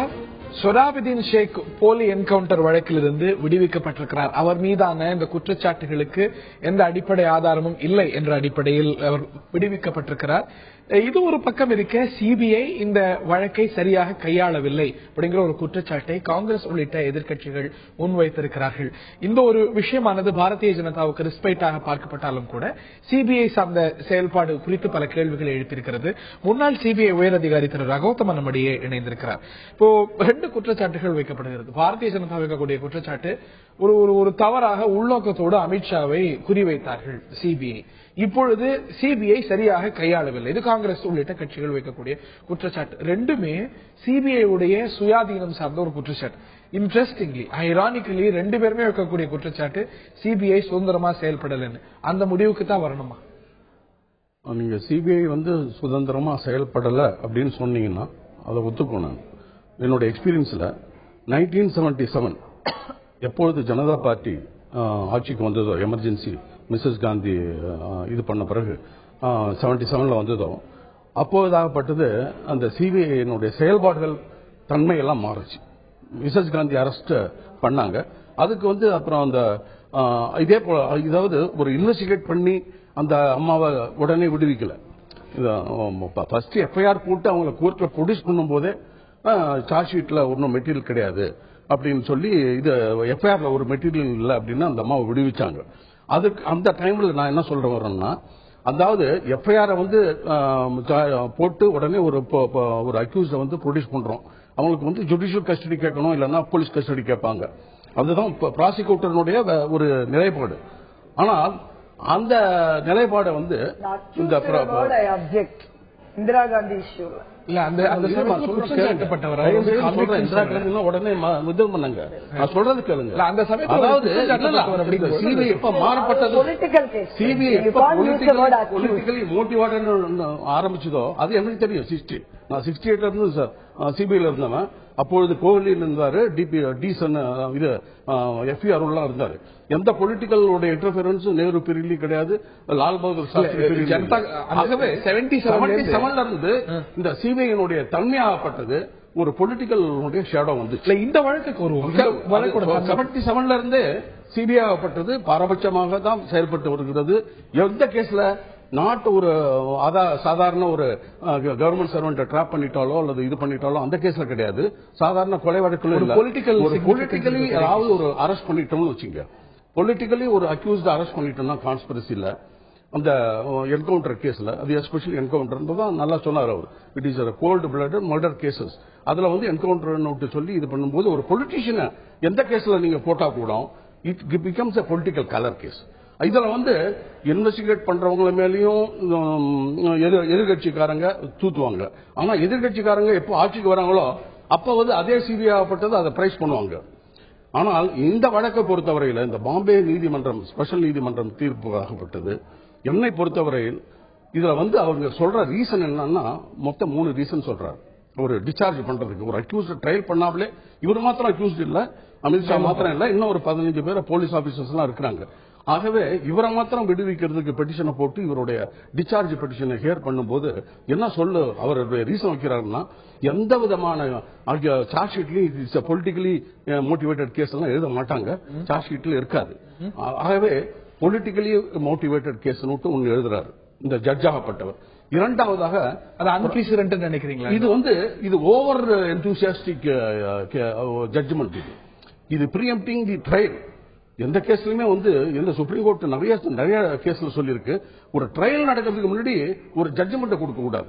சொராபுதீன் ஷேக் போலி என்கவுண்டர் வழக்கிலிருந்து விடுவிக்கப்பட்டிருக்கிறார். அவர் மீதான இந்த குற்றச்சாட்டுகளுக்கு எந்த அடிப்படை ஆதாரமும் இல்லை என்ற அடிப்படையில் அவர் விடுவிக்கப்பட்டிருக்கிறார். இது ஒரு பக்கம் இருக்க, சிபிஐ இந்த வழக்கை சரியாக கையாளவில்லை அப்படிங்கிற ஒரு குற்றச்சாட்டை காங்கிரஸ் உள்ளிட்ட எதிர்க்கட்சிகள் முன்வைத்திருக்கிறார்கள். இந்த ஒரு விஷயமானது பாரதிய ஜனதாவுக்கு ரெஸ்பெக்டாக பார்க்கப்பட்டாலும் கூட சிபிஐ சார்ந்த செயல்பாடு குறித்து பல கேள்விகள் எழுப்பியிருக்கிறது. முன்னாள் சிபிஐ உயரதிகாரி திரு ரகோத்தமன் நம்மிடையே இணைந்திருக்கிறார். இப்போ 2 குற்றச்சாட்டுகள் வைக்கப்படுகிறது. பாரதிய ஜனதா வைக்கக்கூடிய குற்றச்சாட்டு ஒரு தவறாக உள்நோக்கத்தோடு அமித்ஷாவை குறிவைத்தார்கள் சிபிஐ. இப்பொழுது சிபிஐ சரியாக கையாளவில்லை. இது காங்கிரஸ் உள்ளிட்ட கட்சிகள் வைக்கக்கூடிய குற்றச்சாட்டு. ரெண்டுமே சிபிஐ உடைய சுயாதீனம் சார்ந்த ஒரு குற்றச்சாட்டு. இன்ட்ரெஸ்டிங்லி, ஐரானிக்கலி 2 பேருமே வைக்கக்கூடிய குற்றச்சாட்டு சிபிஐ சுதந்திரமா செயல்படலன்னு. அந்த முடிவுக்கு தான் வரணுமா? நீங்க சிபிஐ சுதந்திரமா செயல்படல அப்படின்னு சொன்னீங்கன்னா அதை ஒத்துக்கணும். என்னோட எக்ஸ்பீரியன்ஸ்ல 1977 எப்பொழுது ஜனதா பார்ட்டி ஆட்சிக்கு வந்ததோ, எமர்ஜென்சி மிஸ்ஸஸ் காந்தி இது பண்ண பிறகு 77 வந்ததோ, அப்போதாகப்பட்டது அந்த சிபிஐ செயல்பாடுகள் தன்மையெல்லாம் மாறுச்சு. மிஸ்ஸஸ் காந்தி அரெஸ்ட் பண்ணாங்க. அதுக்கு அப்புறம் அந்த இதே போல இதாவது ஒரு இன்வெஸ்டிகேட் பண்ணி அந்த அம்மாவை உடனே விடுவிக்கல. ஃபர்ஸ்ட் எஃப்ஐஆர் போட்டு அவங்களை கோர்ட்ல ப்ரொடியூஸ் பண்ணும் போதே சார்ஜ் ஷீட்ல ஒன்றும் மெட்டீரியல் கிடையாது அப்படின்னு சொல்லி இது எஃப்ஐஆர்ல ஒரு மெட்டீரியல் இல்லை அப்படின்னு அந்த அம்மாவை விடுவிச்சாங்க. அதுக்கு அந்த டைம்ல நான் என்ன சொல்ற வரேன்னா, அதாவது எஃப்ஐஆர் போட்டு உடனே ஒரு அக்யூஸை ப்ரொடியூஸ் பண்றோம். அவங்களுக்கு ஜுடிஷியல் கஸ்டடி கேட்கணும், இல்லைன்னா போலீஸ் கஸ்டடி கேட்பாங்க. அதுதான் ப்ராசிக்யூட்டருடைய ஒரு நிலைப்பாடு. ஆனால் அந்த நிலைப்பாடு இந்திரா காந்தி இஷ்யூ இல்ல அந்த உடனே இது பண்ணுங்க. நான் சொல்றது கேளுங்க. அந்த அதாவது சிபிஐ எப்ப மாறப்பட்டது, சிபிஐ பொலிட்டிக்கலி மோட்டிவேட்டட் ஆரம்பிச்சதோ அது எனக்கு தெரியும். 60 நான் 68 இருந்து சார் சிபிஐல இருந்தவன். அப்பொழுது கோஹ்லின்னு இருந்தாரு, டிசன் இது எஃப்இஆர் எல்லாம் இருந்தாரு. எந்த பொலிட்டிக்கல் இன்டர்ஃபியரன்ஸும் நேரு பீரியட்லயும் கிடையாது, லால் பகதூர் சாஸ்திரி. ஆகவே 77 இருந்து இந்த சிபிஐ தன்மையாகப்பட்டது ஒரு பொலிட்டிக்கல் ஷேடோ இந்த வழக்குக்கு வருவோம். 77 இருந்து சிபிஐ ஆகப்பட்டது பாரபட்சமாக தான் செயல்பட்டு வருகிறது. எந்த கேஸ்ல நாட்டு ஒரு சாதாரண ஒரு கவர்மெண்ட் சர்வெண்ட் ட்ராப் பண்ணிட்டாலோ அல்லது இது பண்ணிட்டாலோ அந்த கேஸ்ல கிடையாது. சாதாரண கொலை வழக்குகள் பொலிட்டிக்கலி ஏதாவது ஒரு அரெஸ்ட் பண்ணிட்டோம்னு வச்சுங்க, பொலிட்டிக்கலி ஒரு அக்யூஸ்ட் அரெஸ்ட் பண்ணிட்டோம்னா கான்ஸ்பிரசி இல்ல. அந்த என்கவுண்டர் கேஸ்ல அது எஸ்பெஷலி என்கவுண்டர் தான் நல்லா சொன்னார் அவர். It is cold blooded murder cases. அதுல என்கவுண்டர் சொல்லி இது பண்ணும்போது ஒரு பொலிட்டிஷியனை எந்த கேஸ்ல நீங்க போட்டா கூட it becomes a political colour case. இதுல இன்வெஸ்டிகேட் பண்றவங்க மேலேயும் எதிர்கட்சிக்காரங்க தூத்துவாங்க. ஆனா எதிர்கட்சிக்காரங்க எப்போ ஆட்சிக்கு வராங்களோ அப்ப அதே சிபிஐ ஆகப்பட்டது அதை பிரைஸ் பண்ணுவாங்க. ஆனால் இந்த வழக்கை பொறுத்தவரையில் இந்த பாம்பே நீதிமன்றம் ஸ்பெஷல் நீதிமன்றம் தீர்ப்பு ஆகப்பட்டது. என்னை பொறுத்தவரையில் இதுல அவங்க சொல்ற ரீசன் என்னன்னா மொத்தம் 3 ரீசன் சொல்றாரு. ஒரு டிஸ்சார்ஜ் பண்றதுக்கு ஒரு அக்யூஸ்ட் ட்ரையல் பண்ணாமலே, இவர் மாத்திரம் அக்யூஸ்ட் இல்ல, அமித்ஷா மாத்திரம் இல்ல, இன்னும் ஒரு 15 பேர் போலீஸ் ஆபீசர்ஸ் எல்லாம் இருக்கிறாங்க. ஆகவே இவரை மாத்திரம் விடுவிக்கிறதுக்கு பெட்டிஷனை போட்டு இவருடைய டிஸ்சார்ஜ் பெட்டிஷனை ஹியர் பண்ணும்போது என்ன சொல்ல அவருடைய ரீசன் வைக்கிறாருன்னா, எந்த விதமான சார்ஜ் ஷீட்லயும் பொலிட்டிக்கலி மோட்டிவேட்டட் கேஸ் எல்லாம் எழுத மாட்டாங்க, சார்ஜ் ஷீட்ல இருக்காது. ஆகவே பொலிட்டிக்கலி மோட்டிவேட்டட் கேஸ் ஒன்னு எழுதுறாரு இந்த ஜட்ஜ் ஆகப்பட்டவர். இரண்டாவதாக அது அன்பிரசிடென்ட் நினைக்கிறீங்களா? இது ஓவர் எந்தூசியாஸ்டிக் ஜட்ஜ்மெண்ட். இது ப்ரீஎம்ப்டிங் தி ட்ரையல். எந்த கேஸ்லயுமே எந்த சுப்ரீம் கோர்ட் நிறைய கேஸ்ல சொல்லியிருக்கு, ஒரு ட்ரையல் நடக்கிறதுக்கு முன்னாடி ஒரு ஜட்ஜ்மெண்ட் கொடுக்க கூடாது.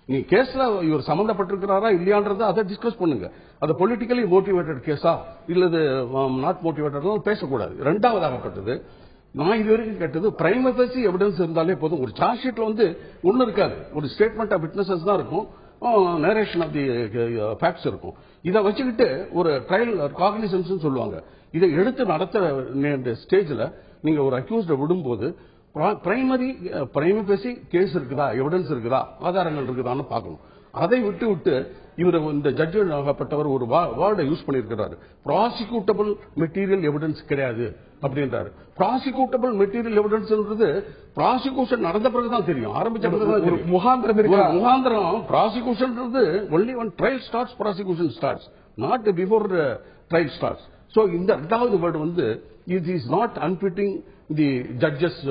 நீ கேஸ்ல இவர் சம்பந்தப்பட்டிருக்கிறாரா இல்லையான்றதை அதை டிஸ்கஸ் பண்ணுங்க. அது பொலிட்டிக்கலி மோட்டிவேட்டட் கேஸா இல்லது நாட் மோட்டிவேட்டட் பேசக்கூடாது. இரண்டாவதாகப்பட்டது, நான் இது வரைக்கும் கேட்டது பிரைமரி ஃபேசி எவிடன்ஸ் இருந்தாலே போதும். ஒரு சார்ஜ் ஷீட்ல ஒண்ணு இருக்காது, ஒரு ஸ்டேட்மெண்ட் ஆஃப் விட்னஸஸ் தான் இருக்கும், நேரேஷன் ஆஃப் தி ஃபேக்ட்ஸ் இருக்கும். இதை வச்சுக்கிட்டு ஒரு ட்ரையல் காக்னிசன்ஸ் சொல்லுவாங்க. இதை எடுத்து நடத்த ஸ்டேஜ்ல நீங்க ஒரு அக்யூஸ்ட விடும்போது பிரைமரி ஃபேசி கேஸ் இருக்குதா, எவிடன்ஸ் இருக்குதா, ஆதாரங்கள் இருக்குதான்னு பார்க்கணும். அதை விட்டு இவர் இந்த ஜட்ஜ் ஆகப்பட்டவர் ஒரு வேர்டை யூஸ் பண்ணியிருக்கிறாரு, ப்ராசிக்யூட்டபிள் மெட்டீரியல் எவிடன்ஸ் கிடையாது அப்படின்றாரு. ப்ராசிக்யூட்டபிள் மெட்டீரியல் எவிடன்ஸ் ப்ராசிக்யூஷன் நடந்த பிறகுதான் தெரியும், ஆரம்பிச்ச பிறகு முகாந்திரம். Prosecution only one trial starts, prosecution starts, not before trial starts. So இந்த இரண்டாவது word it is not unbefitting the judges.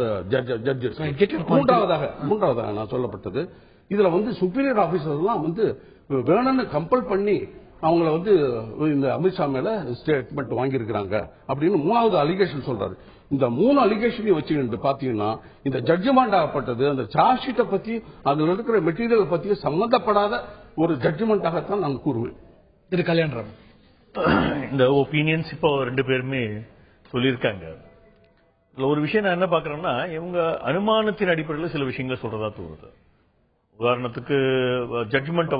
மூன்றாவதாக நான் சொல்லப்பட்டது, இதுல சுப்பீரியர் ஆபீசர் எல்லாம் வேணும்னு கம்பல் பண்ணி அவங்கள இந்த அமித்ஷா மேல ஸ்டேட்மெண்ட் வாங்கியிருக்கிறாங்க அப்படின்னு மூணாவது அலிகேஷன் சொல்றாரு. இந்த 3 அலிகேஷனையும் வச்சுக்கிட்டு பாத்தீங்கன்னா இந்த ஜட்ஜ்மெண்ட் ஆகப்பட்டது அந்த சார்ஜ் ஷீட்டை பத்தி அதுல இருக்கிற மெட்டீரியல் பத்தி சம்பந்தப்படாத ஒரு ஜட்ஜ்மெண்டாகத்தான் நான் கூறுவேன். திரு கல்யாணராம், இந்த ஒப்பீனியன்ஸ் இப்போ 2 பேருமே சொல்லியிருக்காங்க. ஒரு விஷயம் நான் என்ன பாக்குறேன்னா, இவங்க அனுமானத்தின் அடிப்படையில் சில விஷயங்களை சொல்றதா தோணுது. உதாரணத்துக்கு ஜட்ஜ்மெண்ட்டை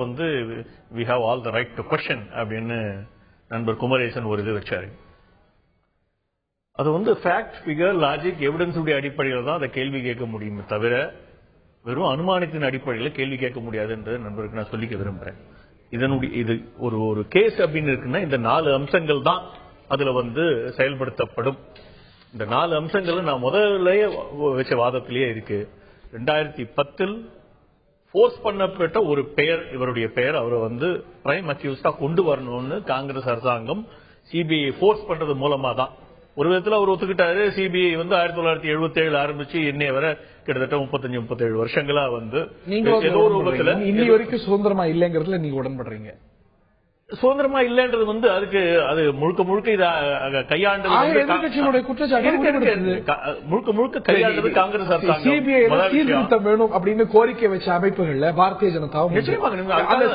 we have all the right to question அப்படின்னு நண்பர் குமரேசன் ஒரு இது வச்சாரு. அது ஃபேக்ட், ஃபிகர், லாஜிக், எவிடன்ஸ் உடைய அடிப்படையில் தான் அதை கேள்வி கேட்க முடியுமே தவிர வெறும் அனுமானத்தின் அடிப்படையில் கேள்வி கேட்க முடியாது என்று நண்பருக்கு நான் சொல்லிக்க விரும்புறேன். இது ஒரு கேஸ் அப்படின்னு இருக்குன்னா இந்த 4 அம்சங்கள் தான் அதுல செயல்படுத்தப்படும். இந்த 4 அம்சங்கள் நான் முதல்லயே வச்ச வாதத்திலேயே இருக்கு. 2010 போர்ஸ் பண்ணப்பட்ட ஒரு பெயர், இவருடைய பெயர், அவரை பிரைம் அக்யூஸ்டா கொண்டு வரணும்னு காங்கிரஸ் அரசாங்கம் சிபிஐ போர்ஸ் பண்றது மூலமா தான். ஒரு விதத்தில் அவர் ஒத்துக்கிட்டாரு. சிபிஐ 1977 ஆரம்பிச்சு இன்னைய வரை கிட்டத்தட்ட 35-37 வருஷங்களா ஏதோ ஒரு ரூபத்துல இன்னி வரைக்கும் சுதந்திரமா இல்லைங்கிறதுல நீங்க உடன்படுறீங்க? சுதந்திரமா இல்லைன்றது அதுக்கு அது முழுக்க இத கையாண்டது முழுக்க கையாண்டது காங்கிரஸ் அரசாங்கம். சிபிஐ சீர்திருத்தம் வேணும் அப்படின்னு கோரிக்கை வச்ச அமைப்புகள்ல பாரதிய ஜனதாவும்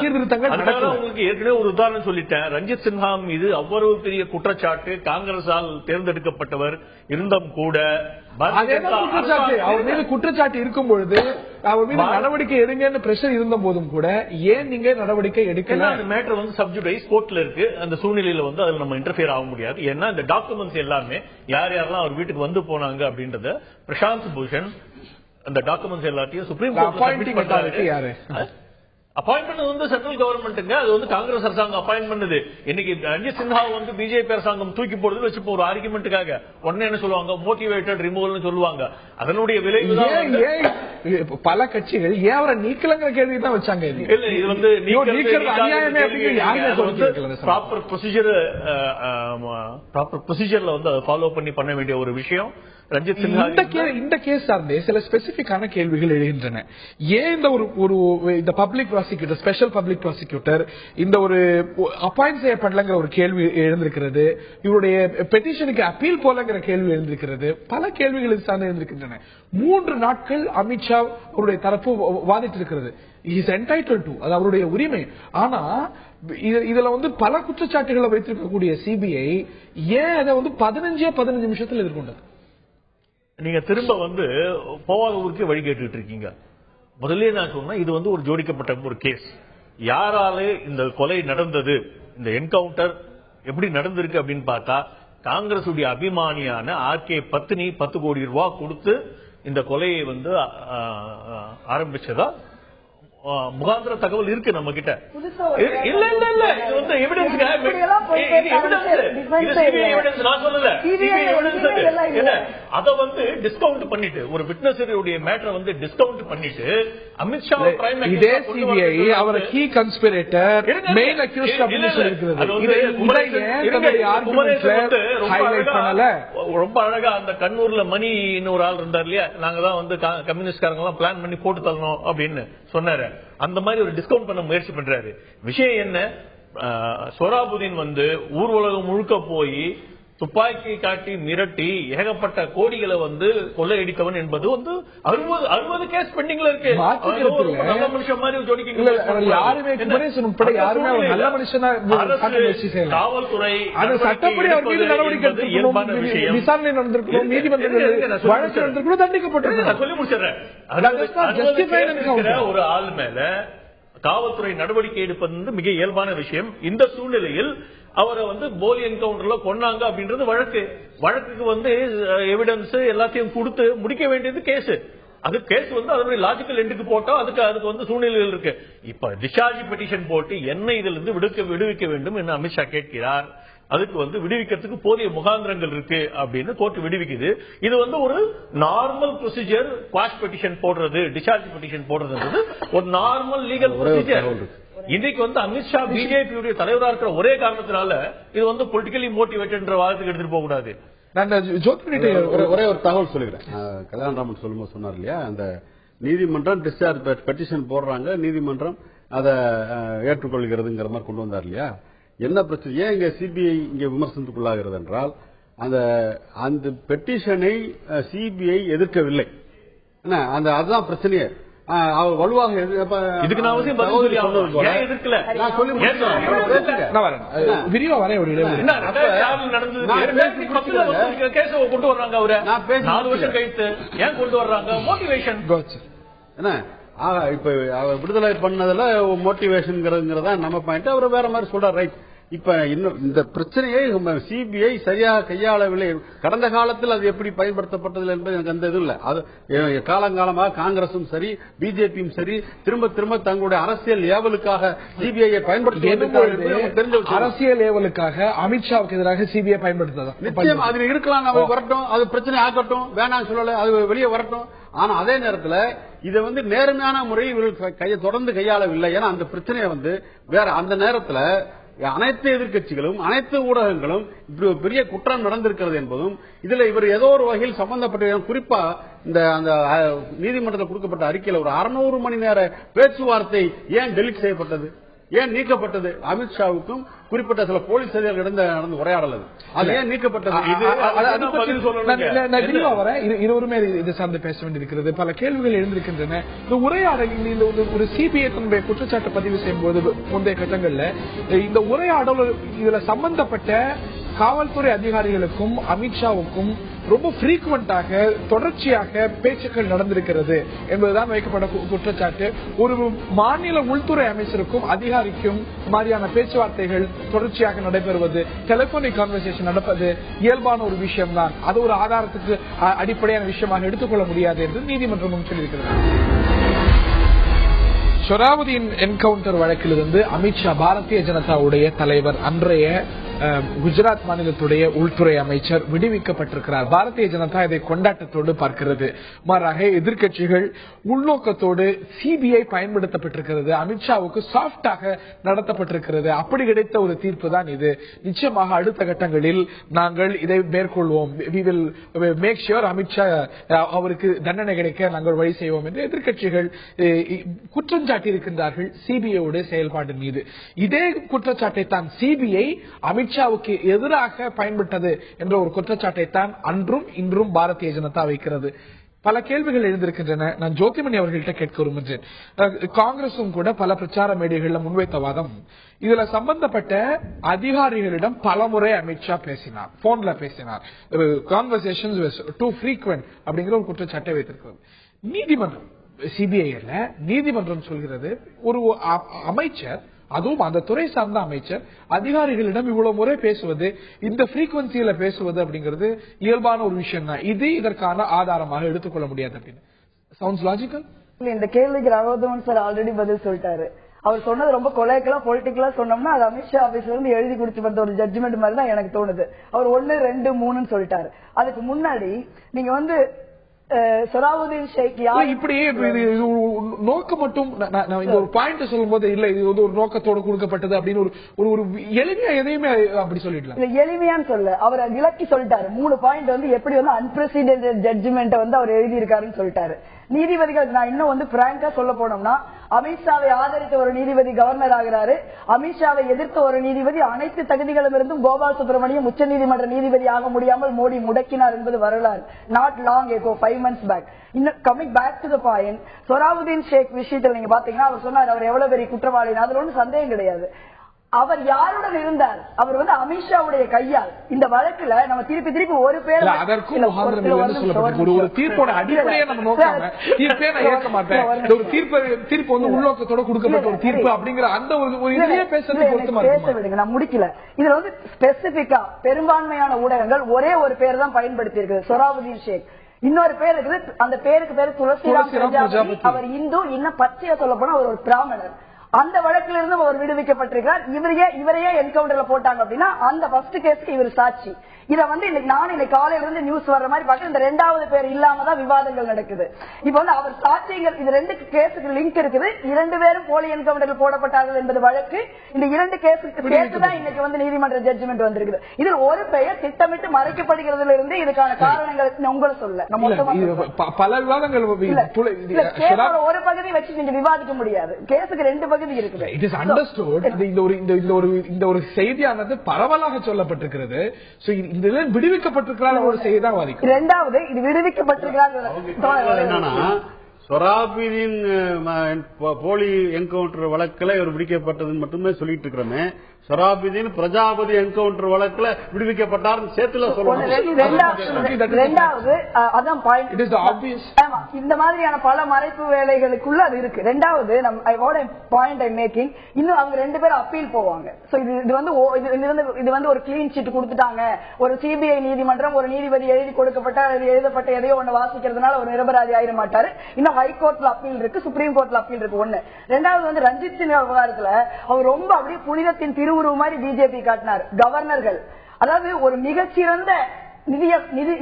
சீர்திருத்தங்கள். உங்களுக்கு ஏற்கனவே ஒரு உதாரணம் சொல்லிட்டேன். ரஞ்சித் சின்ஹா மீது அவ்வளவு பெரிய குற்றச்சாட்டு காங்கிரஸால் தேர்ந்தெடுக்கப்பட்டவர் இருந்தும் கூட அவர் மீது குற்றச்சாட்டு இருக்கும் பொழுது அவர் மீது நடவடிக்கை எடுங்கன்னு பிரஷர் இருந்த போதும் கூட ஏன் நீங்க நடவடிக்கை எடுக்கல? அந்த மேட்டர் சப்ஜுடைஸ் கோர்ட்ல இருக்கு. அந்த சூழ்நிலையில அதுல நம்ம இன்டர்ஃபியர் ஆக முடியாது. ஏன்னா இந்த டாக்குமெண்ட்ஸ் எல்லாமே யாரெல்லாம் அவர் வீட்டுக்கு போனாங்க அப்படின்றத பிரசாந்த் பூஷன் அந்த டாக்குமெண்ட்ஸ் எல்லாத்தையும் சுப்ரீம் கோர்ட் யாரு அப்பாயின்மெண்ட் சென்ட்ரல் கவர்மெண்ட்டுங்க. அது காங்கிரஸ் அரசாங்கம் அப்பாயின்ட் பண்ணது. இன்னைக்கு ரஞ்சித் சின்ஹா பிஜேபி அரசாங்கம் தூக்கி போடுறது வச்சு ஒரு ஆர்குமெண்ட்டுக்காக உடனே என்ன சொல்லுவாங்க, மோட்டிவேட்டட் ரிமூவல் சொல்லுவாங்க. அதனுடைய விளைவு பல கட்சிகள் ஏன் அவரை நீக்கலங்கிற கேள்வி தான் வச்சாங்க. ப்ராப்பர் ப்ரொசீஜர்ல ஃபாலோ பண்ண வேண்டிய ஒரு விஷயம். ரஞ்சித் சின்ஹா இந்த கேஸ் சார்ந்தே சில ஸ்பெசிபிக்கான கேள்விகள் எழுகின்றன. ஏன் இந்த public prosecutor, special public prosecutor இந்த ஒரு அப்பாயிண்ட் செய்யப்படலங்கிற ஒரு கேள்வி எழுந்திருக்கிறது. இவருடைய பெட்டிஷனுக்கு அப்பீல் போலங்கிற கேள்வி எழுந்திருக்கிறது. பல கேள்விகள் இது சார்ந்து எழுந்திருக்கின்றன. 3 நாட்கள் அமித்ஷா அவருடைய தரப்பு வாதிட்டு இருக்கிறது. இஸ் என்டைட்டில்ட் டு, அது அவருடைய உரிமை. ஆனா இதுல பல குற்றச்சாட்டுகளை வைத்திருக்கக்கூடிய சிபிஐ ஏன் அதை 15 நிமிஷத்தில் எதிர்கொண்டது? நீங்க திரும்ப போவாத ஊருக்கு வழி கேட்டுட்டு இருக்கீங்க. முதல்ல நான் சொன்னா இது ஒரு ஜோடிக்கப்பட்ட ஒரு கேஸ். யாராலே இந்த கொலை நடந்தது, இந்த என்கவுண்டர் எப்படி நடந்திருக்கு அப்படின்னு பார்த்தா காங்கிரஸ் உடைய அபிமானியான ஆர்கே பத்னி 10 கோடி ரூபாய் கொடுத்து இந்த கொலையை ஆரம்பிச்சதா முகாந்திர தகவல் இருக்கு நம்ம கிட்ட. இல்ல இல்ல இல்ல இது வந்து எவிடன்ஸ் நான் சொல்லல. அத வந்து டிஸ்கவுண்ட் பண்ணிட்டு ஒரு விட்னஸருடைய மேட்டரை வந்து டிஸ்கவுண்ட் பண்ணிட்டு அமித்ஷா இதே சிபிஐ அவரை கீ கன்ஸ்பிரேட்டர் மெயின் அக்யூஸ்ட் அப்படின்னு சொல்லிருக்கிறது. ரொம்ப அழகா அந்த கண்ணூர்ல மணி இன்னொரு ஆள் இருந்தார் இல்லையா, நாங்க தான் வந்து கம்யூனிஸ்ட்காரங்க எல்லாம் பிளான் பண்ணி போட்டு தரணும் அப்படின்னு சொன்னாரு. அந்த மாதிரி ஒரு டிஸ்கவுண்ட் பண்ண முயற்சி பண்றாரு. விஷயம் என்ன, சொராபுதீன் வந்து ஊர் உலகம் முழுக்க போய் துப்பாக்கி காட்டி மிரட்டி ஏகப்பட்ட கோடிகளை வந்து கொள்ளையடித்தவன் என்பது வந்து 60 கேஸ் பெண்டிங்ல இருக்கு. நல்ல மனுஷன் மாதிரி காவல்துறை சட்டப்படி இயல்பான விஷயம். விசாரணை நடந்திருக்கணும், நீதிமன்றங்கள் தண்டிக்கப்பட்டிருக்க. சொல்லி முடிச்சிடறேன். ஒரு ஆள் மேல காவல்துறை நடவடிக்கை எடுப்பது மிக இயல்பான விஷயம். இந்த சூழ்நிலையில் அவரை வந்து போலி என்கவுண்டர்ல கொன்னாங்க அப்படின்றது வழக்குக்கு வந்து எவிடன்ஸ் எல்லாத்தையும் கொடுத்து முடிக்க வேண்டியது கேஸ். அது கேஸ் வந்து அதனுடைய லாஜிக்கல் எண்டுக்கு போட்டோம். அதுக்கு வந்து சூழ்நிலைகள் இருக்கு. இப்ப டிஸ்சார்ஜ் பெட்டிஷன் போட்டு என்ன இதுல இருந்து விடுவிக்க வேண்டும் என்று அமித்ஷா கேட்கிறார். அதுக்கு வந்து விடுவிக்கிறதுக்கு போதிய முகாந்திரங்கள் இருக்கு அப்படின்னு கோர்ட் விடுவிக்குது. இது வந்து ஒரு நார்மல் ப்ரொசீஜர். குவாஷ் பெட்டிஷன் போடுறது, டிஸ்சார்ஜ் பெட்டிஷன் போடுறது ஒரு நார்மல் லீகல் ப்ரொசீஜர். இன்னைக்கு வந்து அமித்ஷா பிஜேபியுடைய தலைவராக இருக்கிற ஒரே காரணத்தினால இது வந்து பொலிட்டிக்கலி மோட்டிவேட்டட் வாதத்துக்கு எடுத்துட்டு போக கூடாது. ஒரே ஒரு தகவல் சொல்லுகிறேன். கல்யாணராமன் சொல்லும்போது சொன்னார் இல்லையா, அந்த நீதிமன்றம் டிஸ்சார்ஜ் பெட்டிஷன் போடுறாங்க, நீதிமன்றம் அதை ஏற்றுக்கொள்கிறதுங்கிற மாதிரி கொண்டு வந்தார் இல்லையா. என்ன பிரச்சனை, ஏன் இங்க சிபிஐ இங்க விமர்சனத்துக்குள்ளாகிறது என்றால், அந்த பெட்டிஷனை சிபிஐ எதிர்க்கவில்லை. அதுதான் பிரச்சனையே. அவர் வலுவாக இதுக்கு நான் எதிர்க்கல. விரிவா வர கொண்டு வர்றாங்க. அவரை 4 வருஷம் கழித்து ஏன் கொண்டு வர்றாங்க? மோட்டிவேஷன் என்ன இப்ப அவர் விடுதலை பண்ணதுல மோட்டிவேஷன் நம்ம பாயிண்ட். அவர் வேற மாதிரி சொல்றாரு. ரைட். இப்ப இன்னும் இந்த பிரச்சனையை சிபிஐ சரியாக கையாளவில்லை. கடந்த காலத்தில் அது எப்படி பயன்படுத்தப்பட்டது என்பது எனக்கு அந்த இது இல்ல. அது காலங்காலமாக காங்கிரசும் சரி பிஜேபியும் சரி திரும்ப திரும்ப தங்களுடைய அரசியல் ஏவலுக்காக சிபிஐ பயன்படுத்த அரசியல் ஏவலுக்காக அமித்ஷாவுக்கு எதிராக சிபிஐ பயன்படுத்தலாம். நிச்சயம் அதுல இருக்கலாம். நம்ம வரட்டும், அது பிரச்சனை ஆகட்டும், வேணாம் சொல்லல, அது வெளியே வரட்டும். ஆனா அதே நேரத்தில் இதை வந்து நேர்மையான முறையில் தொடர்ந்து கையாளவில்லை. ஏன்னா அந்த பிரச்சனையை வந்து வேற அந்த நேரத்தில் அனைத்து எதிர்க்கட்சிகளும் அனைத்து ஊடகங்களும் இப்படி ஒரு பெரிய குற்றம் நடந்திருக்கிறது என்பதும் இதுல இவர் ஏதோ ஒரு வகையில் சம்பந்தப்பட்ட, குறிப்பா இந்த நீதிமன்றத்தில் கொடுக்கப்பட்ட அறிக்கையில் ஒரு 600 மணி நேர பேச்சுவார்த்தை ஏன் டெலிட் செய்யப்பட்டது, ஏன் நீக்கப்பட்டது? அமித்ஷாவுக்கும் குறிப்பிட்ட சில போலீஸ் அதிகாரிகளிடம் நடந்த உரையாடல் அது ஏன் நீக்கப்பட்டது? இருவருமே இது சார்ந்து பேச வேண்டியிருக்கிறது. பல கேள்விகள் எழுந்திருக்கின்றன. இந்த உரையாடலில் ஒரு சிபிஐ தன்னுடைய குற்றச்சாட்டு பதிவு செய்யும் போது முந்தைய கட்டங்கள்ல இந்த உரையாடல் இதுல சம்பந்தப்பட்ட காவல்துறை அதிகாரிகளுக்கும் அமித்ஷாவுக்கும் ரொம்ப ஃப்ரீக்வெண்டாக தொடர்ச்சியாக பேச்சுக்கள் நடந்திருக்கிறது என்பதுதான் வைக்கப்பட்ட குற்றச்சாட்டு. ஒரு மாநில உள்துறை அமைச்சருக்கும் அதிகாரிக்கும் மாதிரியான பேச்சுவார்த்தைகள் தொடர்ச்சியாக நடைபெறுவது, டெலிபோனிக் கான்வர்சேஷன் நடப்பது இயல்பான ஒரு விஷயம் தான். அது ஒரு ஆதாரத்துக்கு அடிப்படையான விஷயமாக எடுத்துக்கொள்ள முடியாது என்று நீதிமன்றமும் சொல்லியிருக்கிறது. சொராபுதீன் என்கவுண்டர் வழக்கிலிருந்து அமித்ஷா பாரதிய ஜனதாவுடைய தலைவர் அன்றைய குஜராத் மாநிலத்துடைய உள்துறை அமைச்சர் விடுவிக்கப்பட்டிருக்கிறார். பாரதிய ஜனதா இதை கொண்டாட்டத்தோடு பார்க்கிறது. மாறாக எதிர்க்கட்சிகள் உள்நோக்கத்தோடு சிபிஐ பயன்படுத்தப்பட்டிருக்கிறது, அமித்ஷாவுக்கு சாஃப்டாக நடத்தப்பட்டிருக்கிறது, அப்படி கிடைத்த ஒரு தீர்ப்பு தான் இது. நிச்சயமாக அடுத்த கட்டங்களில் நாங்கள் இதை மேற்கொள்வோம். we will make sure Amit Shah அவருக்கு தண்டனை கிடைக்க நாங்கள் வழி செய்வோம் என்று எதிர்க்கட்சிகள் குற்றம் சாட்டியிருக்கின்றார்கள் சிபிஐ செயல்பாடு மீது. இதே குற்றச்சாட்டை தான் சிபிஐ அமித்ஷாவுக்கு எதிராக பயன்பட்டது என்ற ஒரு குற்றச்சாட்டை தான் அன்றும் இன்றும் பாரதிய ஜனதா வைக்கிறது. பல கேள்விகள் எழுந்திருக்கின்றன. நான் ஜோதிமணி அவர்கள்ட்ட கேட்க விரும்புகிறேன். காங்கிரசும் கூட பல பிரச்சார மேடைகள்ல முன்வைத்த வாதம், இதுல சம்பந்தப்பட்ட அதிகாரிகளிடம் பலமுறை அமித்ஷா பேசினார், போன்ல பேசினார், கான்வர்சேஷன்ஸ் டூ ஃப்ரீக்வென்ட் அப்படிங்கிற ஒரு குற்றச்சாட்டை வைத்திருக்கிறது. நீதிமன்றம் சிபிஐல நீதிமன்றம் சொல்கிறது, ஒரு அமைச்சர், அதுவும் அந்த துறை சார்ந்த அமைச்சர் அதிகாரிகளிடம் இவ்வளவு முறை பேசுவது, இந்த பிரீக்வன்சியில பேசுவது அப்படிங்கிறது இயல்பான ஒரு விஷயம் தான். இது இதற்கான ஆதாரமாக எடுத்துக்கொள்ள முடியாது அப்படின்னு. Sounds logical? இந்த கேள்விக்கு ராகவதமன் சார் ஆல்ரெடி பதில் சொல்லிட்டாரு. அவர் சொன்னது ரொம்ப கொலைக்கலா பொலிட்டிக்கலா சொன்னோம்னா அது அமித்ஷா ஆபீஸ்ல இருந்து எழுதி குடிச்சு வந்த ஒரு ஜட்ஜ்மெண்ட் மாதிரி தான் எனக்கு தோணுது. அவர் 1, 2, 3 சொல்லிட்டாரு. அதுக்கு முன்னாடி நீங்க வந்து சொராவுதீன் ஷேக் இப்படி நோக்கம் மட்டும் இந்த ஒரு பாயிண்ட் சொல்லும் போது இல்ல இது ஒரு நோக்கத்தோட கொடுக்கப்பட்டது அப்படின்னு ஒரு எளிமையா எதையுமே அப்படி சொல்லிடலாம். எளிமையான்னு சொல்ல அவர் விளக்கி சொல்லிட்டாரு. 3 பாயிண்ட் வந்து எப்படி வந்து அன்பிரசிடென்டட் ஜட்ஜ்மெண்ட் வந்து அவர் எழுதி இருக்காருன்னு சொல்லிட்டாரு. நீதிபதிகள் நான் இன்னும் வந்து பிராங்கா சொல்ல போனோம்னா அமித்ஷாவை ஆதரித்த ஒரு நீதிபதி கவர்னர் ஆகிறாரு. அமித்ஷாவை எதிர்த்த ஒரு நீதிபதி அனைத்து தகுதிகளும் இருந்தும் கோபால் சுப்பிரமணியம் உச்ச நீதிமன்ற நீதிபதி ஆக முடியாமல் மோடி முடக்கினார் என்பது வரலாறு. Not long ago 5 months back. இன்னும் coming back to the point, Sohrabuddin Sheikh விஷயத்தில் நீங்க பாத்தீங்கன்னா அவர் சொன்னார் அவர் எவ்வளவு பெரிய குற்றவாளி, அதுல ஒன்றும் சந்தேகம் கிடையாது. அவர் யாருடன் இருந்தார்? அவர் வந்து அமித்ஷாவுடைய கையால். இந்த வழக்குல நம்ம திருப்பி ஒரு பேர் ஒரு தீர்ப்போட அடிப்படையை நம்ம நோக்காம தீர்ப்பே நான் ஏற்க மாட்டேன், ஒரு தீர்ப்பு வந்து உள்நோக்கத்தோட கொடுக்கப்பட்ட ஒரு தீர்ப்பு அப்படிங்கிற அந்த ஒரு இதுலயே பேச விடுங்க, நான் முடிக்கல. இதுல வந்து ஸ்பெசிபிக்கா பெரும்பான்மையான ஊடகங்கள் ஒரே ஒரு பேர் தான் பயன்படுத்தி இருக்குது, சொராவுதீன் ஷேக். இன்னொரு பேர் இருக்குது, அந்த பேருக்கு பேரு துளசிராம் பிரஜாபதி. அவர் இந்து, இன்னும் பச்சையா சொல்ல போனா அவர் ஒரு பிராமணர். அந்த வழக்கிலிருந்து அவர் விடுவிக்கப்பட்டிருக்கிறார். இவரையே என்கவுண்டர்ல போட்டாங்க அப்படின்னா அந்த ஃபர்ஸ்ட் கேஸ்க்கு இவர் சாட்சி. இத வந்து இன்னைக்கு காலையில இருந்து நியூஸ் வர்ற மாதிரி பார்க்க இந்த 2வது பேர் இல்லாமதான் விவாதங்கள் நடக்குது. இப்ப வந்து அவர் சாட்சியங்கள் இது 2 கேஸுக்கு லிங்க் இருக்குது. 2 பேரும் போலி என்கவுண்டரில் போடப்பட்டார்கள் என்பது வழக்கு. இந்த 2 கேஸுக்கு சேர்த்துதான் இன்னைக்கு வந்து நீதிமன்ற ஜட்ஜ்மெண்ட் வந்திருக்குது. இதில் ஒரு பெயர் திட்டமிட்டு மறைக்கப்படுகிறதுல இருந்து இதுக்கான காரணங்கள் உங்களை சொல்ல பல விவாதங்கள் ஒரு பகுதி வச்சு நீங்க விவாதிக்க முடியாது. கேஸுக்கு 2 பகுதி இருக்குது. It is understood. இந்த ஒரு செய்தியானது பரவலாக சொல்லப்பட்டிருக்கிறது. இதுல விடுவிக்கப்பட்டிருக்கிறார் ஒரு செய்தி தான் வாதிக்கும். 2வது இது விடுவிக்கப்பட்டிருக்கிறார் என்னன்னா சொராபுதீன் போலி என்கவுண்டர் வழக்குல இவர் விடுவிக்கப்பட்டதுன்னு மட்டுமே சொல்லிட்டு இருக்கிறோமே, சொராபுதீன் பிரஜாபதி என்கவுண்டர் வழக்குல விடுவிக்கப்பட்டார் சேர்த்துல சொல்லணும். 2வது அதான் பாயிண்ட். இந்த மாதிரியான பல மறைப்பு வேலைகளுக்குள்ள அது இருக்கு. 2வது இன்னும் அவங்க 2 பேரும் அப்பீல் போவாங்க. இது வந்து ஒரு கிளீன் சீட் கொடுத்துட்டாங்க, ஒரு சிபிஐ நீதிமன்றம் ஒரு நீதிபதி எழுதப்பட்ட எதையோ ஒண்ணு வாசிக்கிறதுனால ஒரு நிரபராதி ஆயிட மாட்டாரு. இன்னும் ஹைகோர்ட்ல அப்பீல் இருக்கு, சுப்ரீம் கோர்ட்ல அப்பீல் இருக்கு. 1. 2வது வந்து ரஞ்சித் சின்ஹா விவகாரத்துல அவர் ரொம்ப அப்படியே புனிதத்தின் திருவுருவ மாதிரி பிஜேபி காட்டினார். கவர்னர்கள், அதாவது ஒரு மிகச்சிறந்த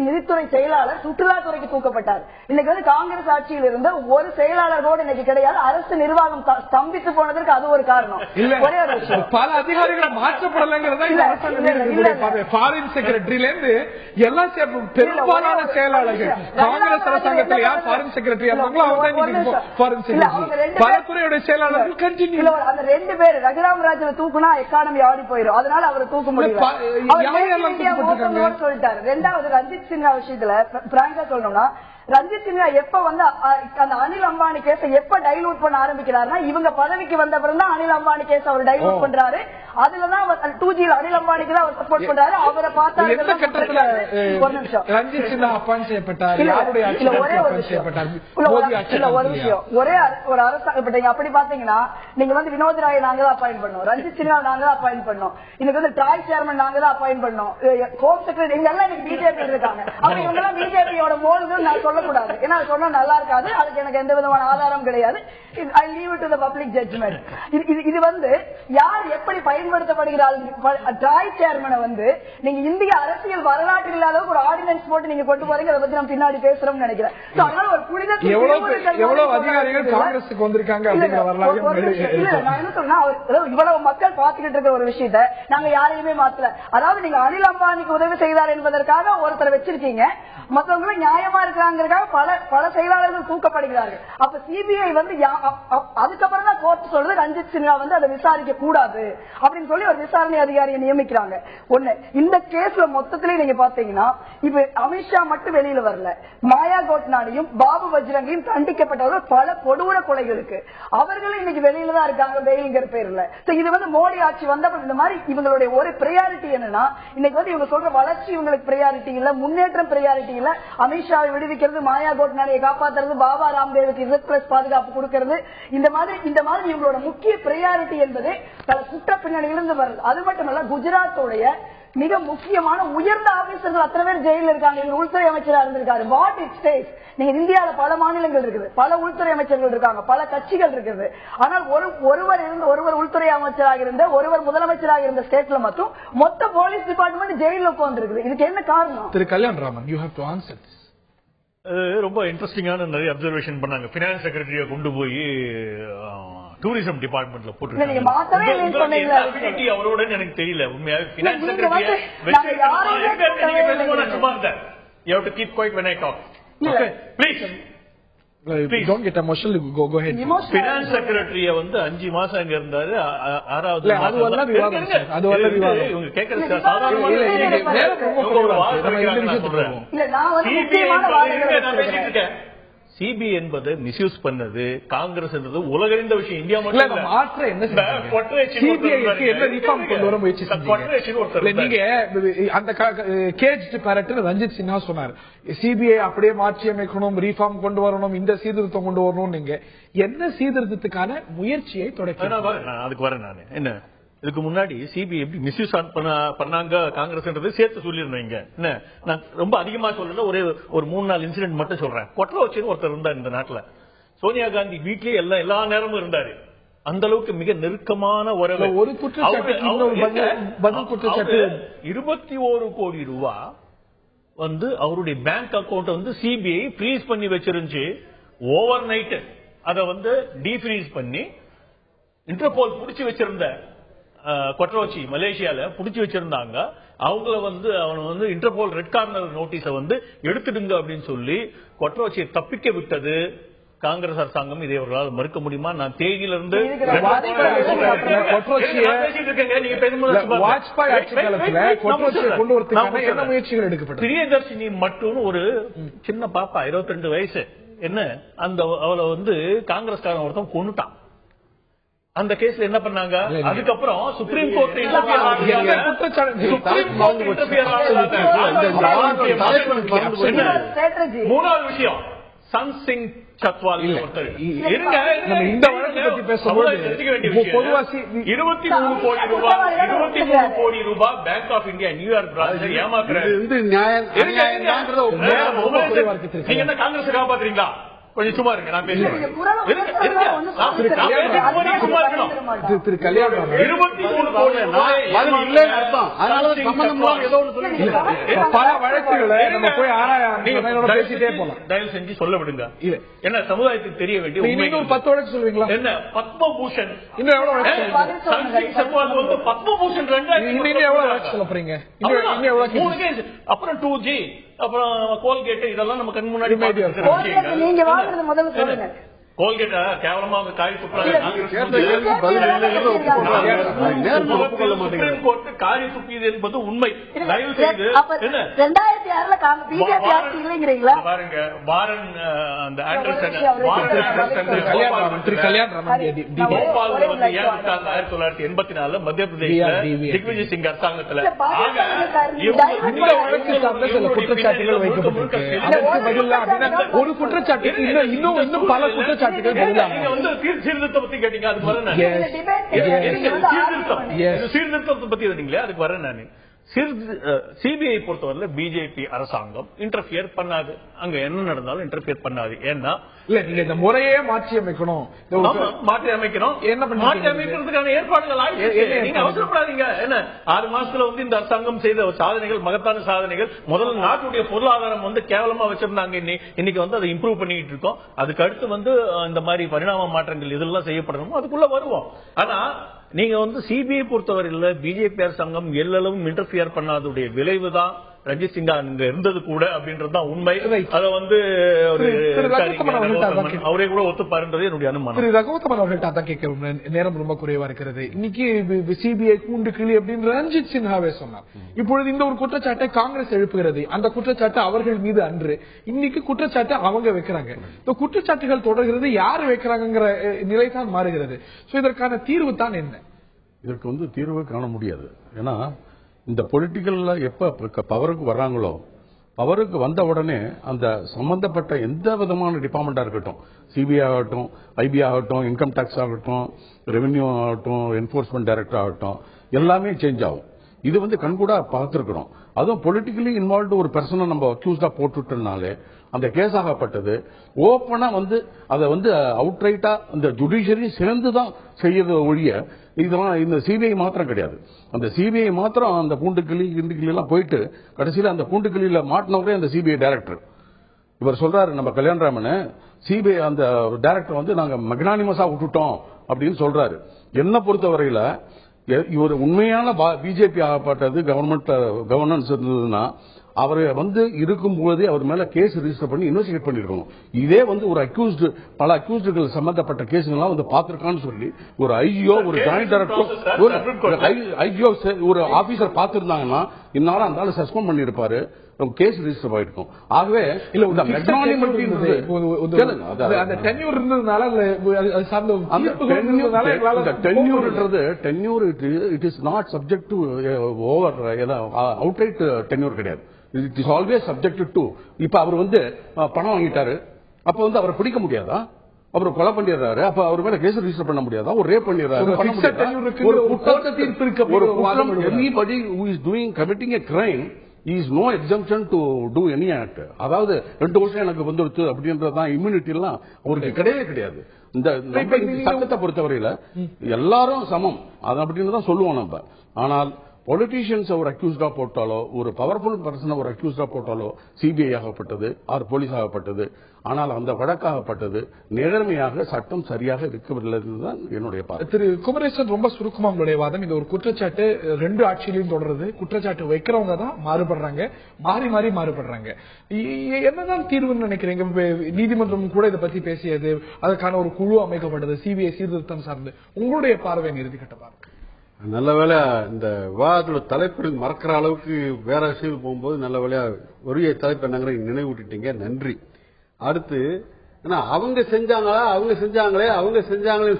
நிதித்துறை செயலாளர் சுற்றுலாத்துறைக்கு தூக்கப்பட்டார். இன்னைக்கு வந்து காங்கிரஸ் ஆட்சியில் இருந்த ஒரு செயலாளரோடு இன்னைக்கு கிடையாது. அரசு நிர்வாகம் ஸ்தம்பித்து போனதற்கு அது ஒரு காரணம். ஒரே ஒரு விஷயம், பல அதிகாரிகள் மாற்றப்படலைங்கிறதா ஃபாரின் செக்ரட்டரியில இருந்து எல்லா பெரும்பாலான செயலாளர்கள் காங்கிரஸ் அரசாங்கத்தில் யார் ஃபாரின் செக்ரட்டரி ஃபாரின் செக்ரட்டரி பல துறையுடைய செயலாளர்கள் கண்டினியூ. அந்த 2 பேர் ரகுராம் ராஜ்ல தூக்குனா எக்கானமி ஆடி போயிடும், அதனால அவரை தூக்க முடியல சொல்லிட்டாரு. 2வது ரஞ்சித் சின்ஹா விஷயத்துல பிராங்கா சொல்லணும்னா ரஞ்சித் சின்ஹா எப்ப வந்து அந்த அனில் அம்பானி கேஸை எப்ப டைலூட் பண்ண ஆரம்பிக்கிறாருன்னா இவங்க பதவிக்கு வந்த பிறகு தான் அனில் அம்பானி கேஸ் அவர் டைலூட் பண்றாரு. அதுலதான் 2G அனில் அம்பானிக்கு தான் அவர் சப்போர்ட் பண்றாரு. அவரை பார்த்தா ஒரு நிமிஷம், ரஞ்சித் சின்ஹா அப்பாயிண்ட் செய்யப்பட்டார், ஒரே ஒரு அரசாங்க அப்படி பாத்தீங்கன்னா நீங்க வந்து வினோத் ராய் நாங்க தான் அப்பாயிண்ட் பண்ணோம், ரஞ்சித் சின்ஹா நாங்க தான் அப்பாயிண்ட் பண்ணோம், இன்னைக்கு வந்து ட்ராய் சேர்மன் நாங்க தான் அப்பாயிண்ட் பண்ணோம், ஹோம் செக்ரட்டரி இவங்க எல்லாம் இன்னைக்கு பிஜேபி இருக்காங்க. அப்படி இவங்க எல்லாம் பிஜேபியோட மோல்கள் நான் சொல்லக்கூடாது, ஏன்னா சொன்னா நல்லா இருக்காது, அதுக்கு எனக்கு எந்த விதமான ஆதாரம் கிடையாது. I leave it to the public judgment. இது வந்து யார் எப்படி பயன்படுத்தப்படுகிறார்கள்? ட்ராய் சேர்மனை வந்து நீங்க இந்திய அரசியல் வரலாற்றில் இல்லாத ஒரு ஆர்டினன்ஸ் போட்டு நீங்க கொண்டு போறீங்க, அதை பத்தி நம்ம பின்னாடி பேசுறோம்னு நினைக்கிறேன். அதனால ஒரு புனிதத்தில் எவ்வளவு அதிகாரிகள் காங்கிரஸுக்கு வந்திருக்காங்க அப்படிங்கிற வரலாறு நான் என்ன சொன்னா இவ்வளவு மக்கள் பாத்துக்கிட்டு இருக்கிற ஒரு விஷயத்த நாங்க யாரையுமே மாத்தல. அதாவது நீங்க அனில் அம்பானிக்கு உதவி செய்தார் என்பதற்காக ஒருத்தரை வச்சிருக்கீங்க, மற்றவங்களும் நியாயமா இருக்கிறாங்கிறதுக்காக பல செயலாளர்கள் தூக்கப்படுகிறார்கள். அப்ப சிபிஐ வந்து அதுக்கப்புறம் தான் கோர்ட் சொல்றது ரஞ்சித் சின்ஹா வந்து அதை விசாரிக்க கூடாது அப்படின்னு சொல்லி ஒரு விசாரணை அதிகாரியை நியமிக்கிறாங்க. ஒண்ணு, இந்த கேஸ்ல மொத்தத்திலே நீங்க பாத்தீங்கன்னா இப்ப அமித்ஷா மட்டும் வெளியில வரல, மாயா கோட்னானியும் பாபு பஜ்ரங்கியும் தண்டிக்கப்பட்டவர்கள் பல கொடூர கொலைகளுக்கு அவர்களும் இன்னைக்கு வெளியில தான் இருக்காங்க பெயில்ங்கிற பேர்ல. இது வந்து மோடி ஆட்சி வந்தப்ப இந்த மாதிரி இவங்களுடைய ஒரு பிரையாரிட்டி என்னன்னா இன்னைக்கு வந்து இவங்க சொல்ற வளர்ச்சி இவங்களுக்கு பிரையாரிட்டி இல்ல, முன்னேற்றம் பிரையாரிட்டி இல்ல, அமித்ஷாவை விடுவிக்கிறது, மாயா கோட்னானியை காப்பாற்றுறது, பாபா ராம்தேவுக்கு இசட் பாதுகாப்பு கொடுக்கிறது, இந்த மாதிரி இவங்களோட முக்கிய பிரையாரிட்டி என்பது பல குற்ற பின்னணியிலிருந்து வருது. அது மட்டுமல்ல, குஜராத்தோடைய மிக முக்கியமான உயர்ந்த ஆபீசர்கள் அத்தனை பேர் ஜெயில இருக்காங்க. உள்துறை அமைச்சரா இருந்திருக்காரு. வாட் இட் சேஸ் நீங்க இந்தியாவில பல மாநிலங்கள் இருக்குது, பல உள்துறை அமைச்சர்கள் இருக்காங்க, பல கட்சிகள் இருக்குது. ஆனால் ஒருவர் உள்துறை அமைச்சராக இருந்த, ஒருவர் முதலமைச்சராக இருந்த ஸ்டேட்ல மட்டும் மொத்த போலீஸ் டிபார்ட்மெண்ட் ஜெயில உட்கார்ந்துருக்குது. இதுக்கு என்ன காரணம்? Thiru Kalyanraman, you have to answer this. ரொம்ப இன்ட்ரெஸ்டிங்கான நிறைய அப்சர்வேஷன் பண்ணாங்க. பினான்ஸ் செக்ரட்டரியை கொண்டு போய் டூரிசம் டிபார்ட்மெண்ட்ல போட்டு அவரோட எனக்கு தெரியல உண்மையாக. பினான்ஸ் செக்ரட்டரியை சும்மா இருந்தேன். You have to keep quiet when I talk. Okay, please. Don't get emotional. Go ahead. Finance Secretary வந்து 5 மாசம் அங்க இருந்தாரு. 6வது மாசம் அது வல்ல விவாதம். இவங்க கேக்குற சாதாரணமா சிபிஐ என்பது மிஸ்யூஸ் பண்ணது காங்கிரஸ் என்றது உலகறிந்த விஷயம். இந்தியா மட்டும் மாற்ற என்ன சிபிஐக்கு என்ன ரிஃபார்ம் கொண்டு வர முயற்சி செஞ்சீங்க? நீங்க அந்த கேஜ் பேரக்டர் ரஞ்சித் சின்ஹா சொன்னார், சிபிஐ அப்படியே மாற்றி அமைக்கணும், ரிஃபார்ம் கொண்டு வரணும், இந்த சீர்திருத்தம் கொண்டு வரணும். நீங்க என்ன சீர்திருத்தத்துக்கான முயற்சியை தொடக்க? அதுக்கு வரேன் நான். என்ன இதுக்கு முன்னாடி சிபிஐ எப்படி மிஸ்யூஸ் பண்ணாங்க காங்கிரஸ் சேர்த்து சொல்லிருந்தீங்க. என்ன நான் ரொம்ப அதிகமா சொல்லல, ஒரு 3-4 இன்சிடென்ட் மட்டும் சொல்றேன். கொட்டலோச்சின்னு ஒருத்தர் இருந்தார் இந்த நாட்டுல. சோனியா காந்தி வீட்லயே எல்லா நேரமும் இருந்தாரு. அந்த அளவுக்கு மிக நெருக்கமான உறவு. ஒரு குற்றச்சாட்டு 21 கோடி ரூபாய் வந்து அவருடைய பேங்க் அக்கௌண்ட் வந்து சிபிஐ ஃப்ரீஸ் பண்ணி வச்சிருந்துச்சு. ஓவர் நைட் அதை வந்து டீஃப்ரீஸ் பண்ணி இன்டர்போல் புடிச்சு வச்சிருந்த கொட்ரோச்சி மலேசியால புடிச்சு வச்சிருந்தாங்க. அவங்கள வந்து அவனை வந்து இன்டர்போல் ரெட் கார்னர் நோட்டீஸை வந்து எடுத்துடுங்க அப்படின்னு சொல்லி கொட்ரோச்சியை தப்பிக்க விட்டது காங்கிரஸ் அரசாங்கம். இதை அவர்களால் மறுக்க முடியுமா? நான் தேதியில இருந்து பிரியதர்ஷினி மட்டும் ஒரு சின்ன பாப்பா 22 வயசு, என்ன அந்த அவளை வந்து காங்கிரஸ்காரன் ஒருத்தன் கொன்னுட்டான். அந்த கேஸ்ல என்ன பண்ணாங்க? அதுக்கப்புறம் சுப்ரீம் கோர்ட் மூணாவது விஷயம் சன் சிங் சத்வால் ஒருத்தர் இருங்க. இந்த வழக்கு பத்தி பேசும்போது 23 கோடி ரூபாய் bank of India New York branch ஏமாத்துறாரு. நீங்க என்ன காங்கிரஸ் காப்பாத்துறீங்களா? கொஞ்சம் சும்மா இருங்க, நான் பேசுறேன். பல வழக்குகளை நம்ம போய் பேசிட்டே போலாம். தயவு செஞ்சு சொல்ல விடுங்க. என்ன சமுதாயத்துக்கு தெரிய வேண்டிய இன்னும் 10 வழக்கு சொல்லுவீங்களா? என்ன பத்மபூஷன் இன்னும் எவ்வளவு வழக்கு பத்மபூஷன் 2000 இன்னும் எவ்வளவு வழக்கு சொல்ல போறீங்க? இன்னும் எவ்வளவு? அப்புறம் 2G அப்புறம் கோல்கேட் இதெல்லாம் நம்ம கண் முன்னாடி நீங்க வாங்குறது முதல்ல சொல்லுங்க. கோல்கேட்டா கேவலமா அவங்க காய் துப்புறாங்க. சுப்ரீம் கோர்ட் காரி துப்பியது என்பது உண்மை. தயவு செய்து 2006 பாருங்க வாரன் அந்த ஆண்டர்சன் போபால் வந்து ஏன் விட்டாங்க 1984 மத்திய பிரதேச திக்விஜய் சிங் அரசாங்கத்துல. குற்றச்சாட்டுகள் வைக்கப்பட்டிருக்கு. அதற்கு பதிலாக ஒரு குற்றச்சாட்டு இன்னும் பல குற்றச்சாட்டுகள் சீர்திருத்தத்தை பத்தி கேட்டீங்க. அதுக்கு வரேன். சீர்திருத்தத்தை பத்தி வரீங்களே, அதுக்கு வரேன் நான். சிபிஐ பொறுத்தவரை பிஜேபி அரசாங்கம் இன்டர்பியர் பண்ணாது. அங்க என்ன நடந்தாலும் இன்டர்பியர் பண்ணாது. ஏன்னா இல்ல நீங்க இந்த முறையே மாற்றி அமைக்கணும், மாற்றி அமைக்கணும். என்ன மாற்றி அமைக்கிறதுக்கான ஏற்பாடுகள் நீங்க அவசரப்படாதீங்க. என்ன 6 மாசத்துல வந்து இந்த அரசாங்கம் செய்த சாதனைகள் மகத்தான சாதனைகள். முதல்ல நாட்டுடைய பொருளாதாரம் வந்து கேவலமா வச்சிருந்தாங்க. இன்னைக்கு வந்து அதை இம்ப்ரூவ் பண்ணிட்டு இருக்கோம். அதுக்கு அடுத்து வந்து இந்த மாதிரி பரிணாம மாற்றங்கள் இதெல்லாம் செய்யப்படணும். அதுக்குள்ள வருவோம். ஆனா நீங்க வந்து சிபிஐ பொறுத்தவரையில பிஜேபி அரசாங்கம் எல்லளவும் இன்டர்பியர் பண்ணாதுடைய விளைவுதான் ரஞ்சித் சிங்கா அங்க இருந்தது கூட அப்படின்றதுதான் உண்மை. அதை வந்து அவரே கூட ஒத்துப்பாருன்றது என்னுடைய அனுமானம். திரு ரகுவத்தமன் அவர்கள்ட்ட அதான் கேட்கிறோம். நேரம் ரொம்ப குறைவா இருக்கிறது. இன்னைக்கு சிபிஐ கூண்டு கிளி அப்படின்னு ரஞ்சித் சின்ஹாவே சொன்னார். இப்பொழுது இந்த ஒரு குற்றச்சாட்டை காங்கிரஸ் எழுப்புகிறது. அந்த குற்றச்சாட்டு அவர்கள் மீது அன்று. இன்னைக்கு குற்றச்சாட்டு அவங்க வைக்கிறாங்க. இந்த குற்றச்சாட்டுகள் தொடர்கிறது, யாரு வைக்கிறாங்கிற நிலை தான் மாறுகிறது. இதற்கான தீர்வு தான் என்ன? இதற்கு வந்து தீர்வு காண முடியாது. ஏன்னா இந்த பொலிட்டிக்கல்ல எப்ப பவருக்கு வர்றாங்களோ, பவருக்கு வந்த உடனே அந்த சம்பந்தப்பட்ட எந்த விதமான டிபார்ட்மெண்டா இருக்கட்டும், சிபிஐ ஆகட்டும், ஐபி ஆகட்டும், இன்கம் டாக்ஸ் ஆகட்டும், ரெவென்யூ ஆகட்டும், என்போர்ஸ்மெண்ட் டைரக்டர் ஆகட்டும், எல்லாமே சேஞ்ச் ஆகும். இது வந்து கண்கூடா பார்த்திருக்கிறோம். அதுவும் பொலிட்டிக்கலி இன்வால்வ்டு ஒரு பர்சனை நம்ம அக்யூஸ்டா போட்டுட்டனாலே அந்த கேஸ் ஆகப்பட்டது ஓப்பனா வந்து அதை வந்து அவுட்ரைட்டா இந்த ஜுடிஷியரி சேர்ந்துதான் செய்யறது ஒழிய இதெல்லாம் இந்த சிபிஐ மாத்திரம் கிடையாது. அந்த சிபிஐ மாத்திரம் அந்த பூண்டுக்கிளி கிண்டுக்கிளி எல்லாம் போயிட்டு கடைசியில அந்த பூண்டுக்கிளியில மாட்டினவரே அந்த சிபிஐ டைரக்டர். இவர் சொல்றாரு நம்ம கல்யாணராமன் சிபிஐ அந்த டைரக்டர் வந்து நாங்க மெக்னானிமஸா விட்டுட்டோம் அப்படின்னு சொல்றாரு. என்ன பொறுத்தவரையில இவர் உண்மையான பிஜேபி ஆகப்பட்டது கவர்னன்ஸ் இருந்ததுன்னா அவர் வந்து இருக்கும்போதே அவர் மேல கேஸ் ரெஜிஸ்டர் பண்ணி இன்வெஸ்டிகேட் பண்ணிருக்கணும். இதே வந்து ஒரு அக்யூஸ்டு பல அக்யூஸ்டுகள் சம்பந்தப்பட்ட கேஸுங்கெல்லாம் வந்து பாத்திருக்கான்னு சொல்லி ஒரு ஐஜியோ ஒரு ஜாயிண்ட் டைரக்டர் ஐஜியோ ஒரு ஆபீசர் பாத்திருந்தாங்கன்னா இந்நாளும் அந்த ஆளு சஸ்பெண்ட் பண்ணிருப்பாரு, கேஸ் ரெஜிஸ்டர் ஆயிருக்கும். ஆகவே இல்ல tenure it is not subject to over outright tenure கிடையாது. It is always subject to இப்ப அவர் வந்து பணம் வாங்கிட்டாரு, அப்ப வந்து அவரை பிடிக்க முடியாதா? அவர் கொலை பண்ணிடுறாரு, அப்ப அவர் மேல கேஸ் ரெஜிஸ்டர் பண்ண முடியாதா? ஒரு ரேப் பண்ணிடுறாரு, anybody who is committing a crime is no exemption to do any act. அதாவது 2 வருஷம் எனக்கு வந்துடுச்சு அப்படின்றதான் இம்யூனிட்டி எல்லாம் அவருக்கு கிடையவே கிடையாது. இந்த சட்டத்தை பொறுத்தவரையில எல்லாரும் சமம் அது அப்படின்னு தான் சொல்லுவோம் நம்ம. ஆனால் பொலிட்டீஷியன்ஸ் ஒரு அக்யூஸ்டா போட்டாலோ ஒரு பவர்ஃபுல் பர்சன் ஒரு அக்யூஸ்டா போட்டாலோ சிபிஐ ஆகப்பட்டது ஆர் போலீஸ் ஆகப்பட்டது, ஆனால் அந்த வழக்காகப்பட்டது நேர்மையாக சட்டம் சரியாக இருக்கவில்லை தான் என்னுடைய பார்வை. திரு குமரேசன், ரொம்ப சுருக்கமா உங்களுடைய வாதம். இந்த ஒரு குற்றச்சாட்டு 2 ஆட்சியிலையும் தொடருது. குற்றச்சாட்டு வைக்கிறவங்க தான் மாறுபடுறாங்க, மாறி மாறி மாறுபடுறாங்க. என்னதான் தீர்வுன்னு நினைக்கிறீங்க? நீதிமன்றம் கூட இதை பத்தி பேசியது, அதற்கான ஒரு குழு அமைக்கப்பட்டது சிபிஐ சீர்திருத்தம் சார்ந்து. உங்களுடைய பார்வை இறுதிக்கட்ட பார்வை. நல்ல வேலை இந்த விவாதத்தோட தலைப்பு மறக்கிற அளவுக்கு வேற விஷயம் போகும்போது நல்ல வேலையா ஒரே தலைப்பு என்னங்கிற நினைவூட்டிட்டீங்க, நன்றி. அடுத்து அவங்க செஞ்சாங்களே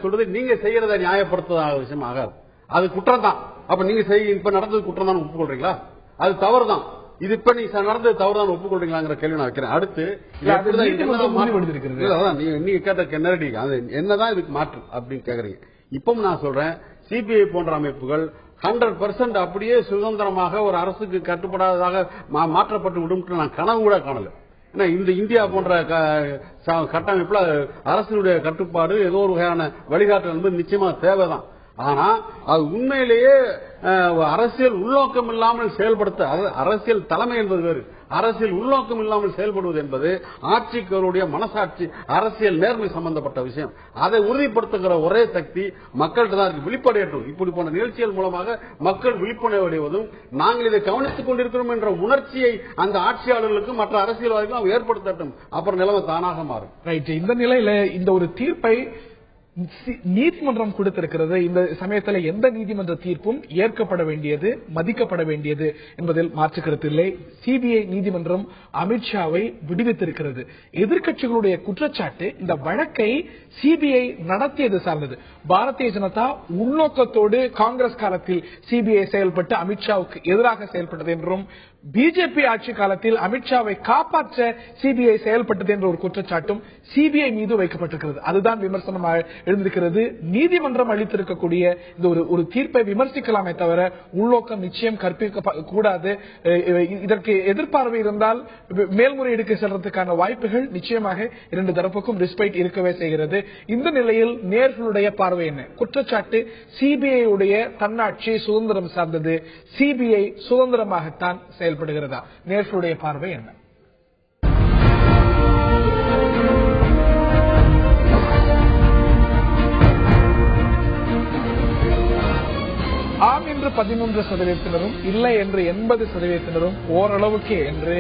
சொல்றது நீங்க செய்யறத நியாயப்படுத்த விஷயம் ஆகாது. அது குற்றம் தான். அப்ப நீங்க இப்ப நடந்தது குற்றம் தான் ஒப்புக்கொள்றீங்களா? அது தவறு தான். இது இப்ப நீங்க நடந்தது தவறு தான் ஒப்புக்கொள்றீங்களாங்கிற கேள்வி நான் வைக்கிறேன். அடுத்து நீங்க கேட்ட நேரடி என்னதான் இதுக்கு மாற்று அப்படின்னு கேக்குறீங்க. இப்பவும் நான் சொல்றேன், சிபிஐ போன்ற அமைப்புகள் 100% அப்படியே சுதந்திரமாக ஒரு அரசுக்கு கட்டுப்படாததாக மாற்றப்பட்டு விடும் நான் கனவு கூட காணல. ஏன்னா இந்த இந்தியா போன்ற கட்டமைப்புல அரசினுடைய கட்டுப்பாடு ஏதோ ஒரு வகையான வழிகாட்டல் என்பது நிச்சயமா தேவைதான். ஆனா அது உண்மையிலேயே அரசியல் உள்நோக்கம் இல்லாமல் செயல்படுத்த, அரசியல் தலைமை என்பது வேறு, அரசியல் உள்நோக்கம் இல்லாமல் செயல்படுவது என்பது ஆட்சிகளுடைய மனசாட்சி அரசியல் நேர்மை சம்பந்தப்பட்ட விஷயம். அதை உறுதிப்படுத்துகிற ஒரே சக்தி மக்கள்கிட்ட தான் இருக்கு. விழிப்படையட்டும். இப்படி போன்ற நிகழ்ச்சிகள் மூலமாக மக்கள் விழிப்புணர்வு அடைவதும் நாங்கள் இதை கவனித்துக் கொண்டிருக்கிறோம் என்ற உணர்ச்சியை அந்த ஆட்சியாளர்களுக்கும் மற்ற அரசியல்வாதிகளும் ஏற்படுத்தட்டும். அப்புறம் நிலைமை தானாக மாறும். ரைட். இந்த நிலையில இந்த ஒரு தீர்ப்பை நீதிமன்றம் கொடுத்திருக்கிறது. இந்த சமயத்தில் எந்த நீதிமன்ற தீர்ப்பும் ஏற்கப்பட வேண்டியது, மதிக்கப்பட வேண்டியது என்பதில் மாற்றுக்கருத்து இல்லை. சிபிஐ நீதிமன்றம் அமித்ஷாவை விடுவித்திருக்கிறது. எதிர்க்கட்சிகளுடைய குற்றச்சாட்டு இந்த வழக்கை சிபிஐ நடத்தியது சார்ந்தது. பாரதிய ஜனதா உள்நோக்கத்தோடு காங்கிரஸ் காலத்தில் சிபிஐ செயல்பட்டு அமித்ஷாவுக்கு எதிராக செயல்பட்டது என்றும், பிஜேபி ஆட்சி காலத்தில் அமித்ஷாவை காப்பாற்ற சிபிஐ செயல்பட்டது என்ற ஒரு குற்றச்சாட்டும் சிபிஐ மீது வைக்கப்பட்டிருக்கிறது. அதுதான் விமர்சனமாக எழுந்திருக்கிறது. நீதிமன்றம் அளித்திருக்கக்கூடிய இந்த ஒரு தீர்ப்பை விமர்சிக்கலாமே தவிர உள்நோக்கம் நிச்சயம் கற்பிக்க கூடாது. இதற்கு எதிர்பார்வை இருந்தால் மேல்முறையீடுக்கு செல்றதுக்கான வாய்ப்புகள் நிச்சயமாக 2 தரப்புக்கும் ரெஸ்பெக்ட் இருக்கவே செய்கிறது. இந்த நிலையில் நேர்களுடைய பார்வை என்ன? குற்றச்சாட்டு சிபிஐ உடைய தன்னாட்சி சுதந்திரம் சார்ந்தது, சிபிஐ சுதந்திரமாகத்தான் செயல்படுகிறதா? நேர்களுடைய பார்வை என்ன? ஆம் என்று 13% இல்லை என்று 80% ஓரளவுக்கே என்று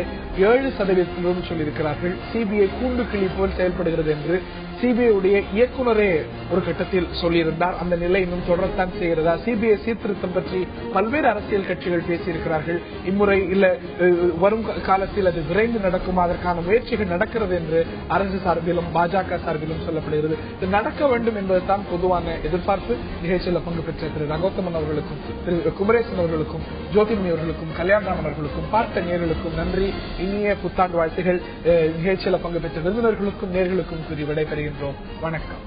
7% சொல்லியிருக்கிறார்கள். சிபிஐ கூண்டு கிளி போல் செயல்படுகிறது என்று சிபிஐ உடைய இயக்குநரே ஒரு கட்டத்தில் சொல்லியிருந்தார். அந்த நிலை இன்னும் தொடரத்தான் செய்கிறதா? சிபிஐ சீர்திருத்தம் பற்றி பல்வேறு அரசியல் கட்சிகள் பேசியிருக்கிறார்கள். இம்முறை இல்ல வரும் காலத்தில் அது விரைந்து நடக்கும், அதற்கான முயற்சிகள் நடக்கிறது என்று அரசு சார்பிலும் பாஜக சார்பிலும் சொல்லப்படுகிறது. இது நடக்க வேண்டும் என்பதுதான் பொதுவான எதிர்பார்ப்பு. நிகழ்ச்சியில் பங்கு பெற்ற திரு ரங்கோத்தமன் அவர்களுக்கும் திரு குமரேசன் அவர்களுக்கும் ஜோதிமணி அவர்களுக்கும் கல்யாணராமன் அவர்களுக்கும் பார்த்த நேர்களுக்கும் நன்றி. இனிய புத்தாண்டு வாழ்த்துகள். நிகழ்ச்சியில் பங்கு பெற்ற விருந்தினர்களுக்கும் நேர்களுக்கும் கூறி விடைபெறுகின்றோம். வணக்கம்.